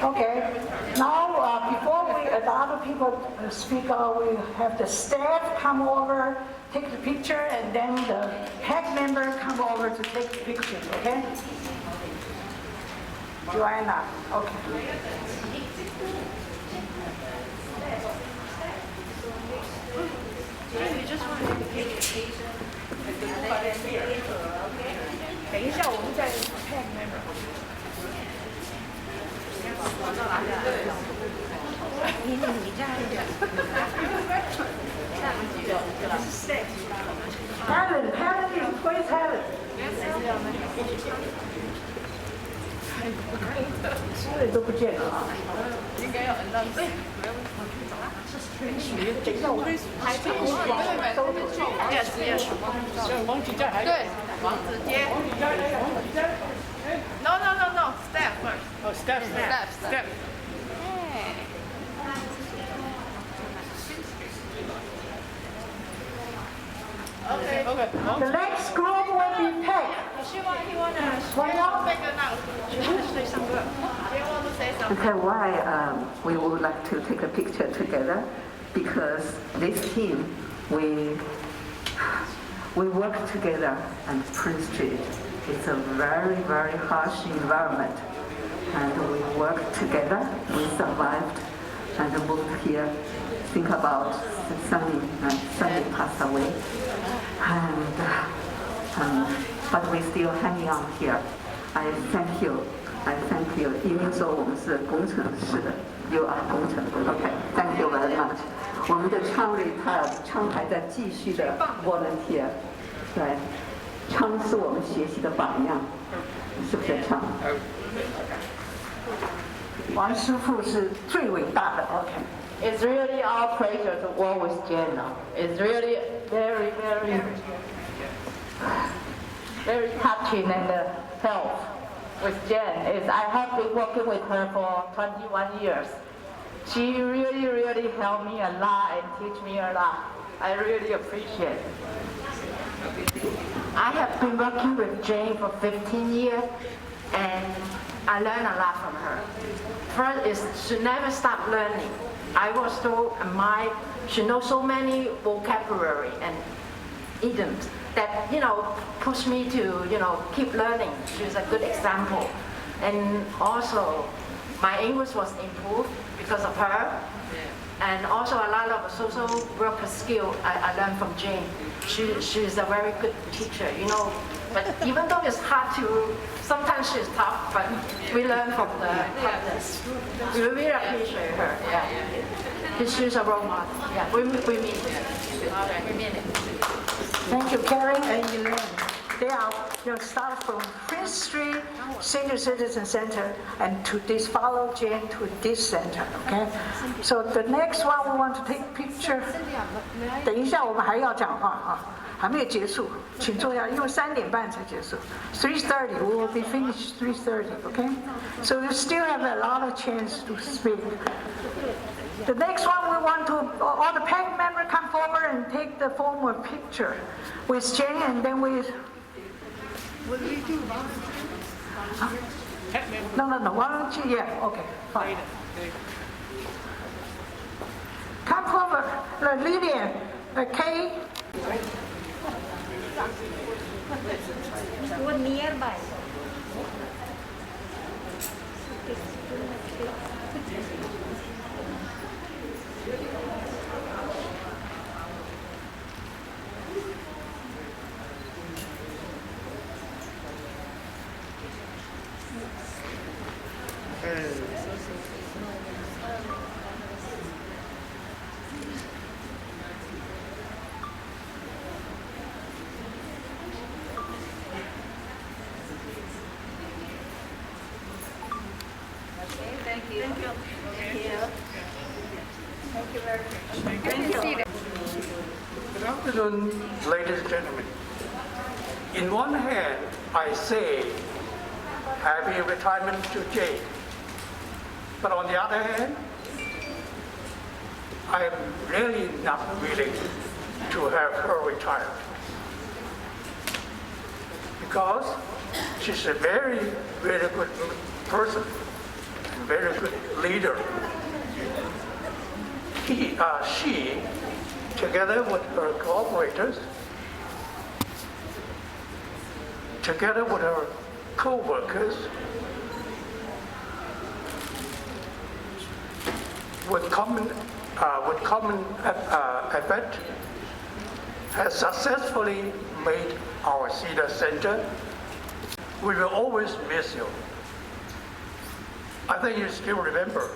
Okay. Now, before the other people speak out, we have the staff come over, take the picture, and then the PAC member come over to take the picture, okay? Joanna, okay. You just want to take a picture. 等一下，我们再 PAC member。你这样一点。Helen is please Helen。所有都不见了啊。应该要摁到对。等一下，我还在我搜图。Yes。王子健还对，王子健。No. Step first. Oh, step. Okay. The next group will be PAC. Okay, why we would like to take a picture together? Because this team, we work together on Prince Street. It's a very, very harsh environment. And we worked together, we survived, and moved here. Think about Sunny passed away. But we still hanging on here. I thank you. 因为说我们是工程师的 ，You are 工程 ，OK. Thank you very much. 我们的昌还在继续的 volunteer， 对，昌是我们学习的榜样，是不是昌？王师傅是最伟大的 ，OK. It's really our pleasure to work with Jen now. It's really very, very touching and help with Jen. I have been working with her for 21 years. She really helped me a lot and teach me a lot. I really appreciate it. I have been working with Jane for 15 years and I learned a lot from her. First is she never stopped learning. I was so admired. She knows so many vocabulary and idioms that, push me to, keep learning. She's a good example. And also, my English was improved because of her. And also a lot of social worker skill I learned from Jane. She's a very good teacher, you know. But even though it's hard to, sometimes she's tough, but we learn from the toughness. We really appreciate her, yeah. She's a role model, yeah, we mean it. We mean it. Thank you, Karen and Elaine. They are, start from Prince Street Senior Citizen Center and to this follow Jane to this center, okay? So the next one we want to take picture. 等一下我们还要讲话啊，还没有结束，请坐下，因为3点半才结束。3:30 we will be finished 3:30, okay? So you still have a lot of chance to speak. The next one we want to, all the PAC members come forward and take the formal picture with Jane and then we. No. Why don't you? Yeah. Okay. Fine. Come forward, Lillian, Kay. Nearby. Thank you. Thank you. Thank you very much. Thank you. Good afternoon, ladies and gentlemen. In one hand, I say happy retirement to Jane. But on the other hand, I am really not willing to have her retire. Because she's a very, very good person, and very good leader. She, together with her cooperators, together with her co-workers, with common effort, has successfully made our Cedar Center. We will always miss you. I think you still remember.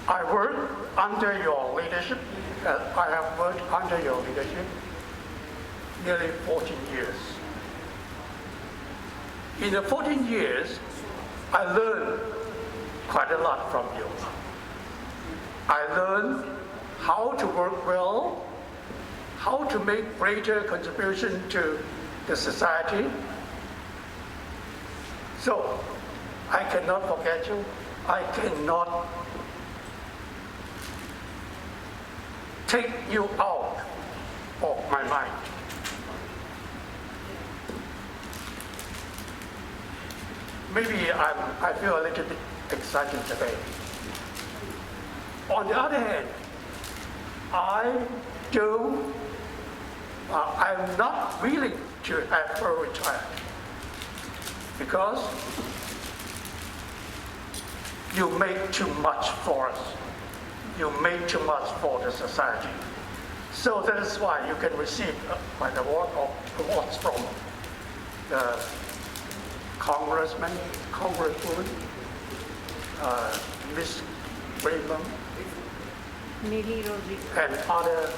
I worked under your leadership. I have worked under your leadership nearly 14 years. In the 14 years, I learned quite a lot from you. I learned how to work well, how to make greater contribution to the society. So, I cannot forget you. I cannot take you out of my mind. Maybe I feel a little bit excited today. On the other hand, I'm not willing to have her retire because you make too much for us. You make too much for the society. So that is why you can receive an award or awards from the congressman, congresswoman, Miss Raymond, and other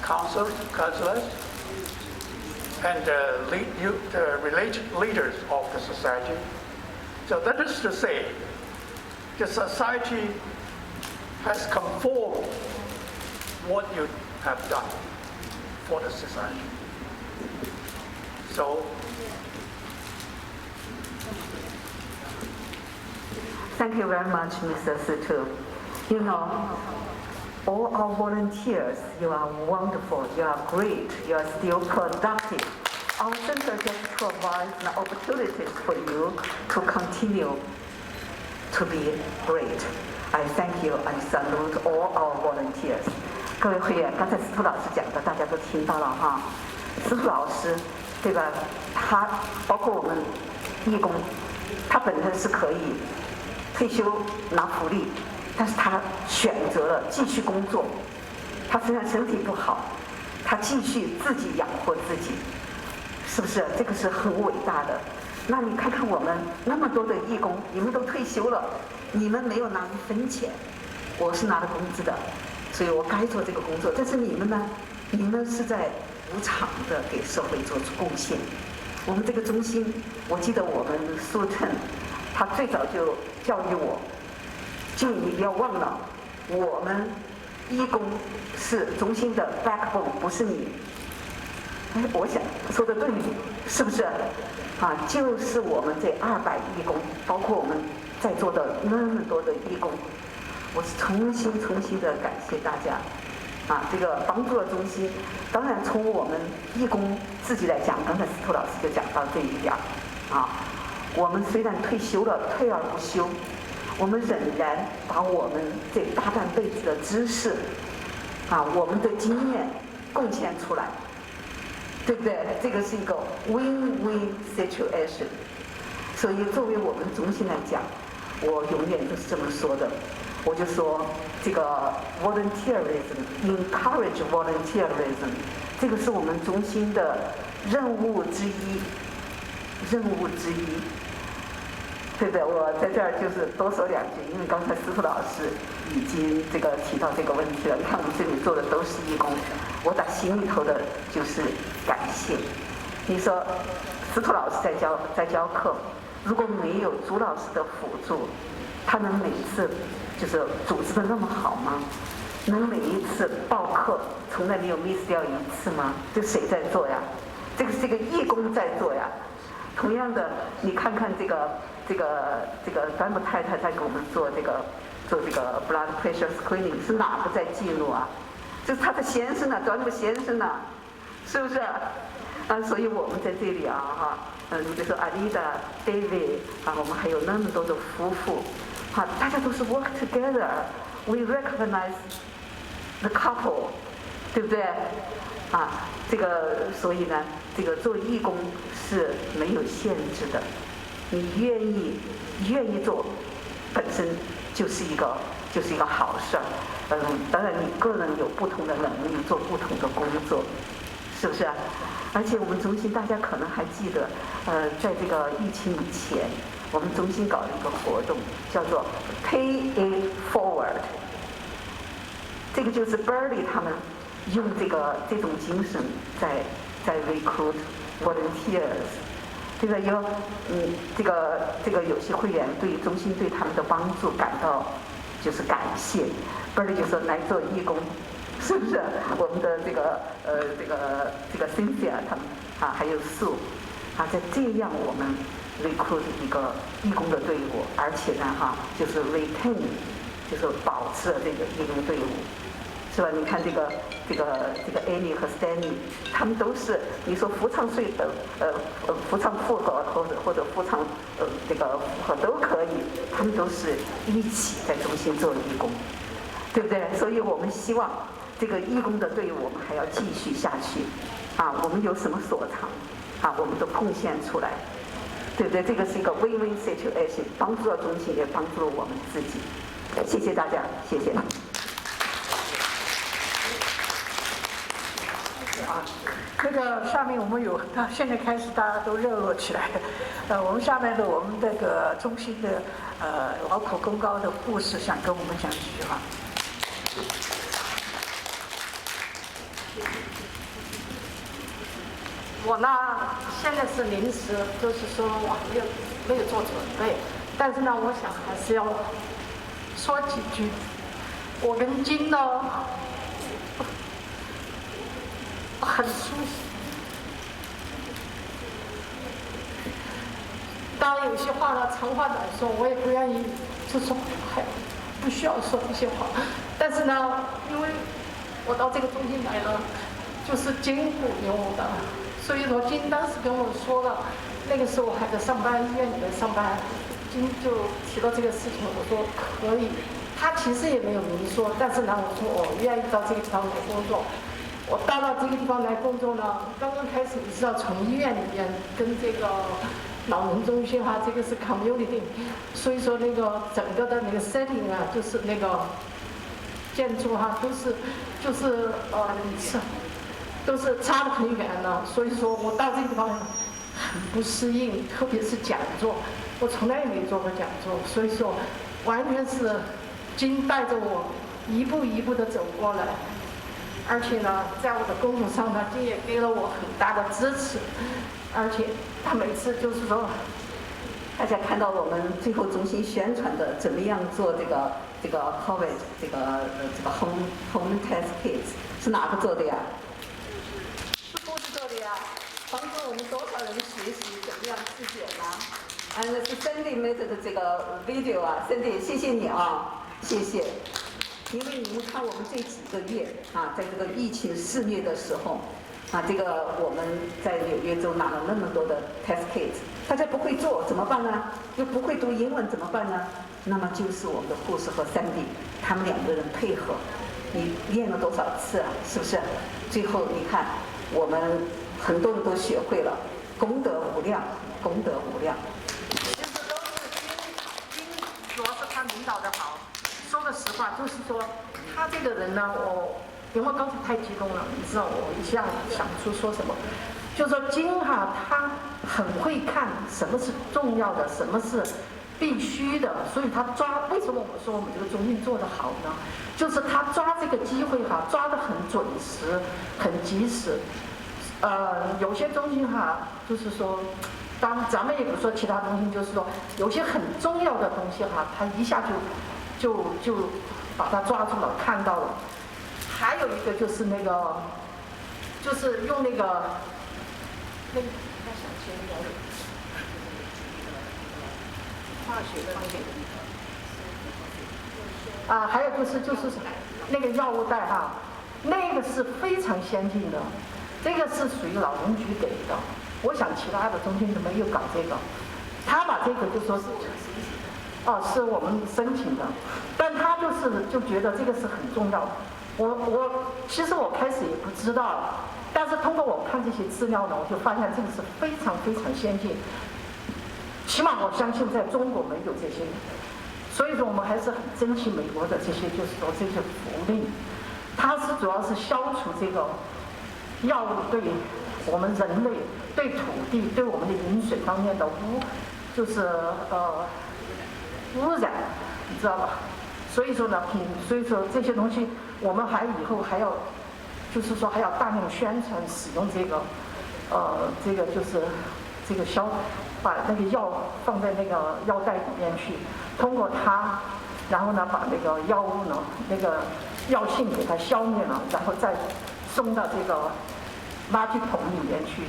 councillors, and the related leaders of the society. So that is to say, the society has conformed what you have done for the society. So, thank you very much, Mr. Situ. You know, all our volunteers, you are wonderful, you are great, you are still productive. Our center just provides the opportunities for you to continue to be great. I thank you and salute all our volunteers. 各位会员，刚才司徒老师讲的，大家都听到了哈。司徒老师，对吧？他包括我们义工，他本身是可以退休拿福利，但是他选择了继续工作。他虽然身体不好，他继续自己养活自己，是不是？这个是很伟大的。那你看看我们那么多的义工，你们都退休了，你们没有拿1分钱，我是拿了工资的，所以我该做这个工作。但是你们呢？你们是在无偿的给社会做出贡献。我们这个中心，我记得我们苏晨，他最早就教育我，就你不要忘了，我们义工是中心的 backbone， 不是你。哎，我想说的对，是不是？啊，就是我们这200义工，包括我们在座的那么多的义工，我是重新的感谢大家。啊，这个帮助了中心。当然，从我们义工自己来讲，刚才司徒老师就讲到这一点啊。我们虽然退休了，退而不休，我们仍然把我们这大半辈子的知识，啊，我们的经验贡献出来，对不对？这个是一个 win-win situation。所以，作为我们中心来讲，我永远都是这么说的。我就说这个 volunteerism，encourage volunteerism， 这个是我们中心的任务之一，对不对？我在这儿就是多说2句，因为刚才司徒老师已经这个提到这个问题了。你看我们这里做的都是义工，我打心里头的就是感谢。你说司徒老师在教课，如果没有朱老师的辅助，他能每次就是组织的那么好吗？能每一次报课从来没有 miss 掉1次吗？这谁在做呀？这个是一个义工在做呀。同样的，你看看这个端木太太在给我们做这个 blood pressure screening， 是哪个在记录啊？就是他的先生呢，端木先生呢，是不是？啊，所以我们在这里啊，哈，比如说阿丽达、David 啊，我们还有那么多的夫妇。啊，大家都是 work together， we recognize the couple， 对不对？啊，这个所以呢，这个做义工是没有限制的，你愿意做，本身就是一个好事儿。当然你个人有不同的能力做不同的工作，是不是？而且我们中心大家可能还记得，在这个疫情以前。我们中心搞了一个活动，叫做 Pay It Forward。这个就是 Burley 他们用这种精神在 recruit volunteers。这个有些会员对中心对他们的帮助感到就是感谢。Burley 就说来做义工，是不是？我们的这个 Cynthia 他们啊，还有 Sue 啊，在这样我们。recruit 一个义工的队伍，而且呢，哈，就是 retain， 就是保持了这个义工队伍，是吧？你看这个 Annie 和 Stanley， 他们都是你说夫唱妇和或者夫唱这个妇和都可以，他们都是一起在中心做义工，对不对？所以我们希望这个义工的队伍我们还要继续下去，啊，我们有什么所长，啊，我们都贡献出来。对不对？这个是一个 win-win situation， 帮助了中心，也帮助了我们自己。谢谢大家，谢谢。啊，这个下面我们有，现在开始大家都热络起来。我们下面的我们这个中心的劳苦功高的护士想跟我们讲几句话。我呢，现在是临时，就是说我没有做准备，但是呢，我想还是要说几句。我跟金呢很熟悉，当然有些话呢长话短说，我也不愿意就说还不需要说这些话，但是呢，因为我到这个中心来了，就是金鼓励我的。所以说，金当时跟我说了，那个时候我还在上班，医院里面上班，金就提到这个事情，我说可以。他其实也没有明说，但是呢，我说我愿意到这个地方来工作。我到了这个地方来工作呢，刚刚开始你知道从医院里面跟这个老人中心哈，这个是 community， 所以说那个整个的那个 setting 啊，就是那个建筑哈，都是差得很远的，所以说我到这个地方很不适应，特别是讲座，我从来也没做过讲座，所以说完全是金带着我一步一步的走过来，而且呢，在我的工作上呢，金也给了我很大的支持，而且他每次就是说，大家看到我们最后中心宣传的怎么样做这个 COVID 这个 home test kits 是哪个做的呀？是布子做的呀，帮助我们多少人学习怎么样质检呢？是 Cindy made 的这个 video 啊 ，Cindy 谢谢你啊，谢谢。因为你们看我们这几个月啊，在这个疫情肆虐的时候啊，这个我们在纽约州拿了那么多的 test kits， 大家不会做怎么办呢？又不会读英文怎么办呢？那么就是我们的护士和Cindy他们2个人配合，你练了多少次啊？是不是？最后你看，我们很多人都学会了，功德无量，功德无量。其实都是金，主要是他领导的好。说个实话，就是说他这个人呢，因为刚才太激动了，你知道我一下想不出说什么。就说金哈，他很会看什么是重要的，什么是必须的，所以他抓。为什么我说我们这个中心做得好呢？就是他抓这个机会哈，抓得很准时，很及时。有些中心哈，就是说，当然咱们也不说其他中心，就是说有些很重要的东西哈，他一下就把它抓住了，看到了。还有一个就是那个，就是用那个化学的那个还有就是那个药物袋哈，那个是非常先进的，这个是属于劳动局给的。我想其他的中心都没有搞这个，他把这个就说是。是我们申请的，但他就觉得这个是很重要的。其实我开始也不知道，但是通过我看这些资料呢，我就发现这个是非常非常先进。起码我相信在中国没有这些，所以说我们还是很珍惜美国的这些，就是说这些福利。它是主要是消除这个药物对我们人类、对土地、对我们的饮水方面的污染，你知道吧？所以说呢，这些东西我们以后还要，就是说还要大量宣传使用这个，就是这个把那个药放在那个药袋里面去，通过它，然后呢把那个药物呢那个药性给它消灭了，然后再送到这个垃圾桶里面去。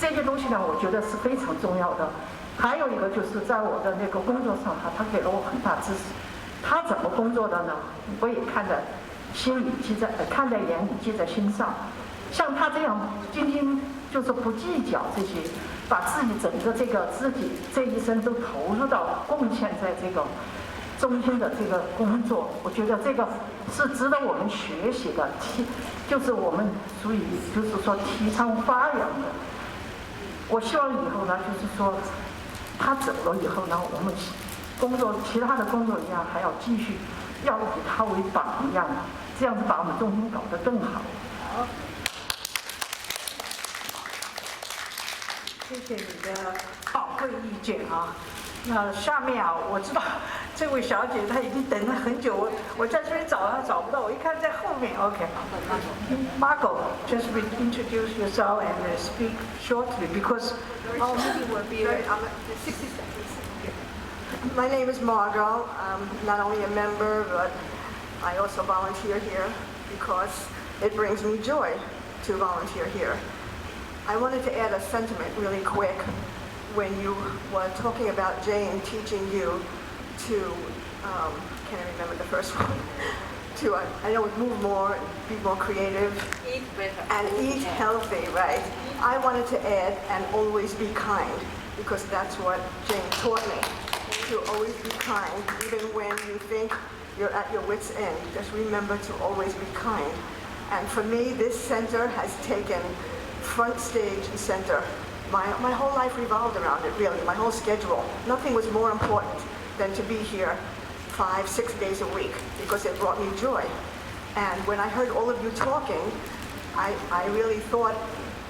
这些东西呢，我觉得是非常重要的。还有一个就是在我的那个工作上他给了我很大支持。他怎么工作的呢？我也看在心里，看在眼里，记在心上。像他这样就是不计较这些，把自己整个自己这一生都投入到贡献在这个中心的这个工作，我觉得这个是值得我们学习的，就是我们属于就是说提倡发扬的。我希望以后呢，就是说他走了以后呢，我们其他的工作一样还要继续，要以他为榜样，这样子把我们中心搞得更好。好，谢谢你的宝贵意见啊。那下面啊，我知道这位小姐她已经等了很久，我在这边找她找不到，我一看在后面。OK，Margot, just introduce yourself and speak shortly because our meeting will be 60 seconds. My name is Margot. I'm not only a member, but I also volunteer here because it brings me joy to volunteer here. I wanted to add a sentiment really quick. When you were talking about Jane teaching you to, can't remember the first one, to, I know, move more, be more creative. Eat better. And eat healthy, right? I wanted to add, and always be kind, because that's what Jane taught me, to always be kind, even when you think you're at your wit's end. Just remember to always be kind. And for me, this center has taken front stage and center My whole life revolved around it, really, my whole schedule. Nothing was more important than to be here 5, 6 days a week because it brought me joy. And when I heard all of you talking, I really thought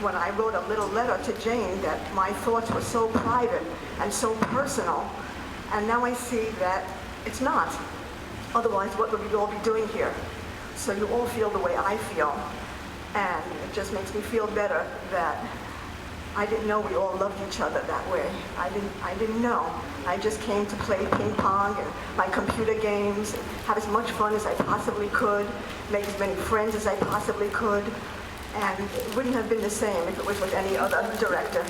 when I wrote a little letter to Jane that my thoughts were so private and so personal. And now I see that it's not. Otherwise, what would we all be doing here? So you all feel the way I feel. And it just makes me feel better that I didn't know we all loved each other that way. I didn't know. I just came to play ping pong and my computer games, and have as much fun as I possibly could, make as many friends as I possibly could. And it wouldn't have been the same if it was with any other director.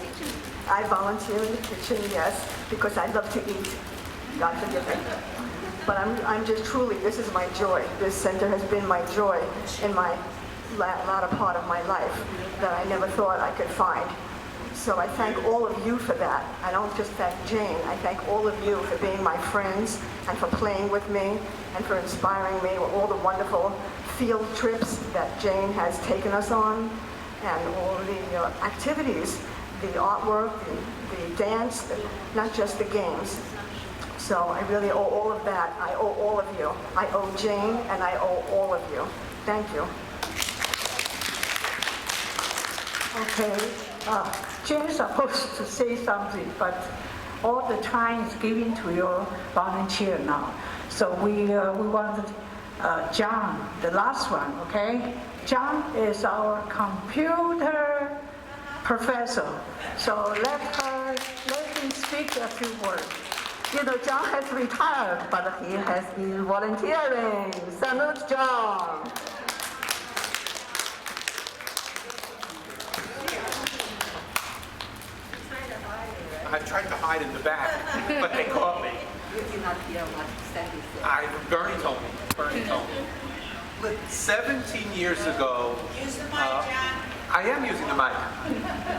I volunteer in the kitchen, yes, because I love to eat. God forgive me. But I'm just truly, this is my joy. This center has been my joy in my latter part of my life that I never thought I could find. So I thank all of you for that. I don't just thank Jane, I thank all of you for being my friends and for playing with me and for inspiring me with all the wonderful field trips that Jane has taken us on and all the activities, the artwork, the dance, not just the games. So I really owe all of that. I owe all of you. I owe Jane and I owe all of you. Thank you. Okay, Jane's supposed to say something, but all the time is given to your volunteer now. So we wanted John, the last one, okay? John is our computer professor. So let him speak a few words. You know, John has retired, but he has been volunteering. Salute, John. I tried to hide in the back, but they caught me. You did not hear what Sandy said. Bernie told me. Bernie told me. 17 years ago, Use the mic, John. I am using the mic.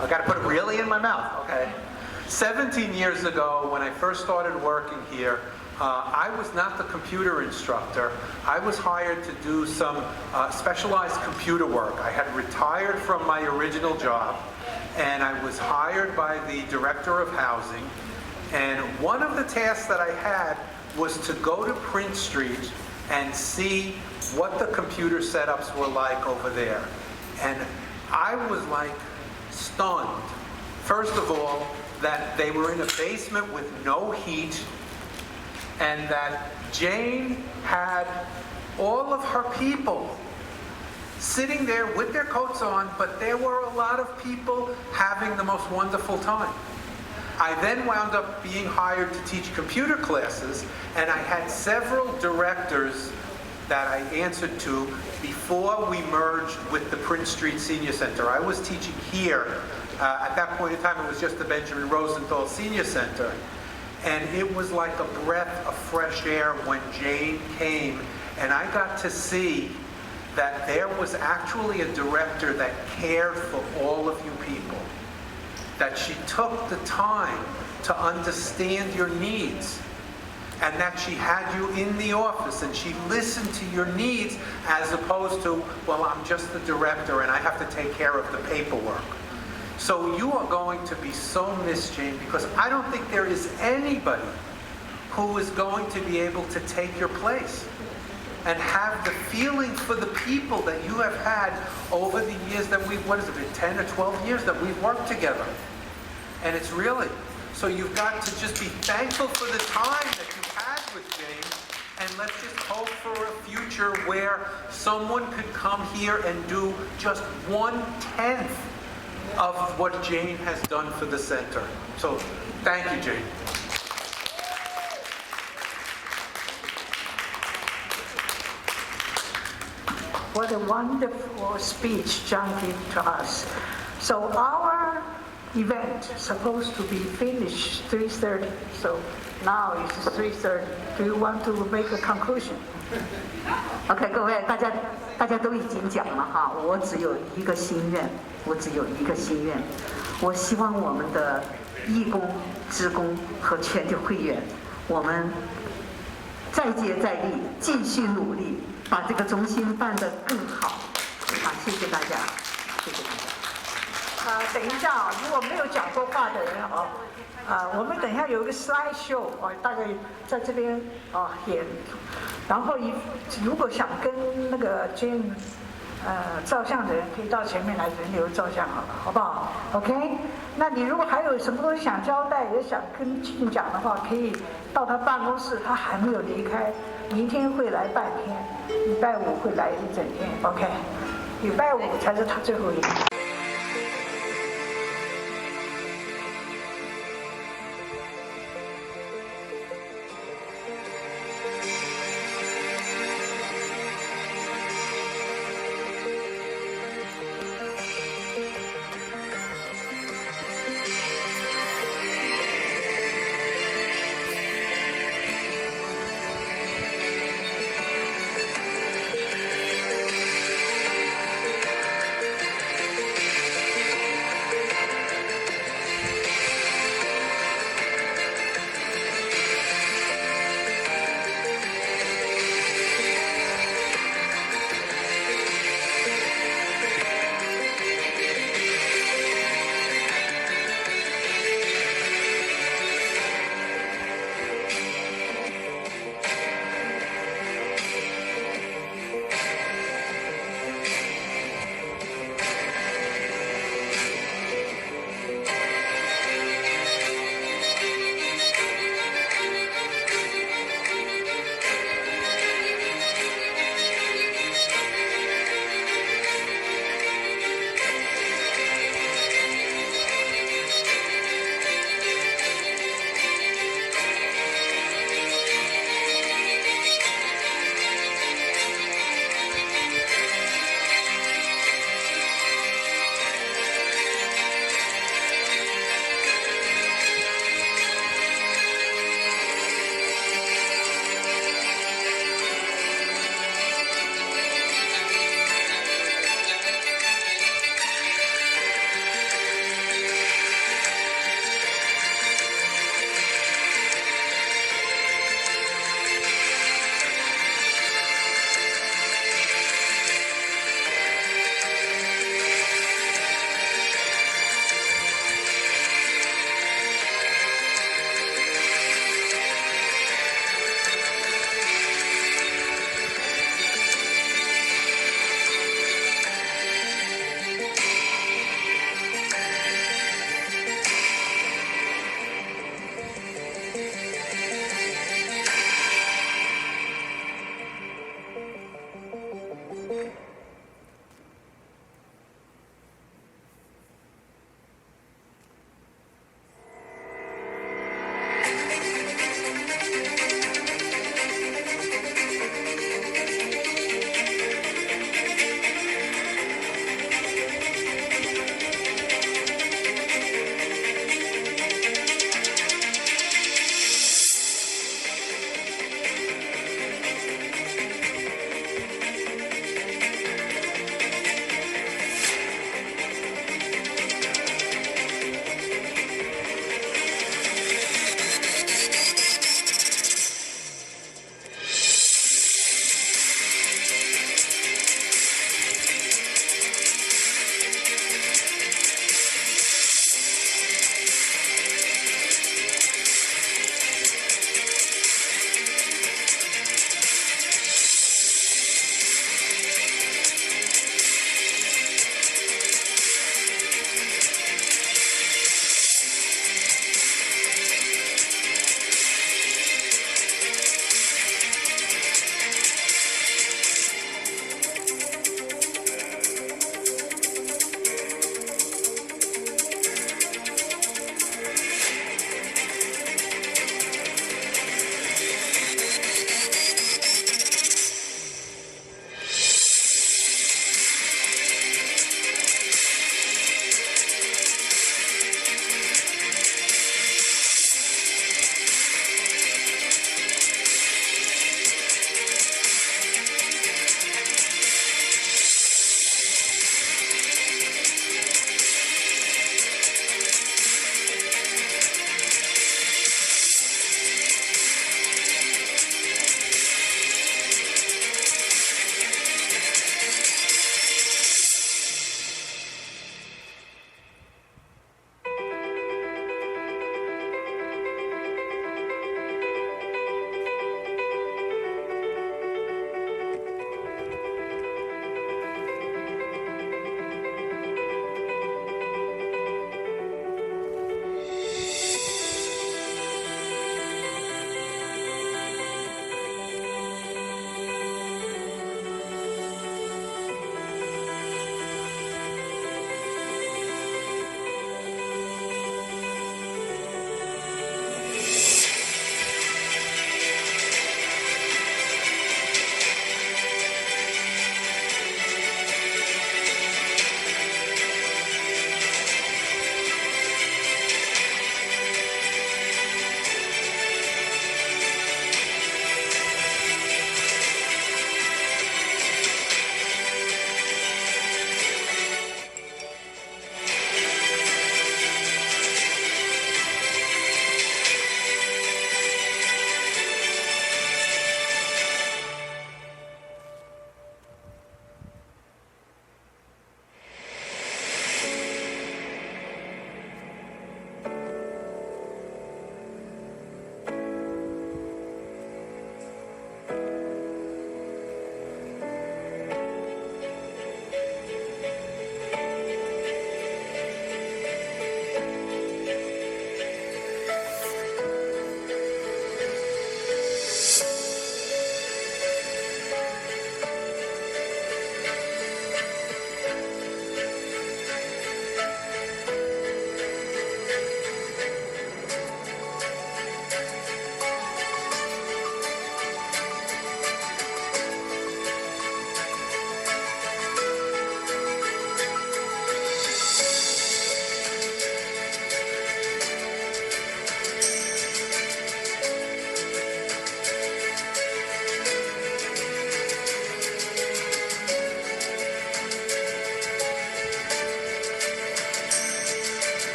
I got to put it really in my mouth, okay? 17 years ago, when I first started working here, I was not the computer instructor. I was hired to do some specialized computer work. I had retired from my original job, and I was hired by the director of housing. And one of the tasks that I had was to go to Prince Street and see what the computer setups were like over there. And I was like stunned. First of all, that they were in a basement with no heat, and that Jane had all of her people sitting there with their coats on, but there were a lot of people having the most wonderful time. I then wound up being hired to teach computer classes, and I had several directors that I answered to before we merged with the Prince Street Senior Center. I was teaching here. At that point in time, it was just the Benjamin Rosenthal Senior Center. And it was like a breath of fresh air when Jane came, and I got to see that there was actually a director that cared for all of you people, that she took the time to understand your needs, and that she had you in the office and she listened to your needs as opposed to, well, I'm just the director and I have to take care of the paperwork. So you are going to be so missed, Jane, because I don't think there is anybody who is going to be able to take your place and have the feeling for the people that you have had over the years that we've, what has it been, 10 or 12 years that we've worked together. And it's really, so you've got to just be thankful for the time that you've had with Jane, and let's just hope for a future where someone could come here and do just 1/10 of what Jane has done for the center. So thank you, Jane. What a wonderful speech John gave to us. So our event is supposed to be finished 3:30. So now it's 3:30. Do you want to make a conclusion? OK， 各位，大家都已经讲了哈，我只有一个心愿，我希望我们的义工、职工和全体会员，我们再接再厉，继续努力，把这个中心办得更好。好，谢谢大家，谢谢大家。等一下啊，如果没有讲过话的人我们等一下有一个 slide show 大概在这边演，然后如果想跟那个 Jane 照相的人可以到前面来轮流照相好不好 ？OK？ 那你如果还有什么东西想交代，也想跟Jane讲的话，可以到他办公室，他还没有离开，明天会来半天，礼拜五会来一整天 ，OK？ 礼拜五才是他最后一天。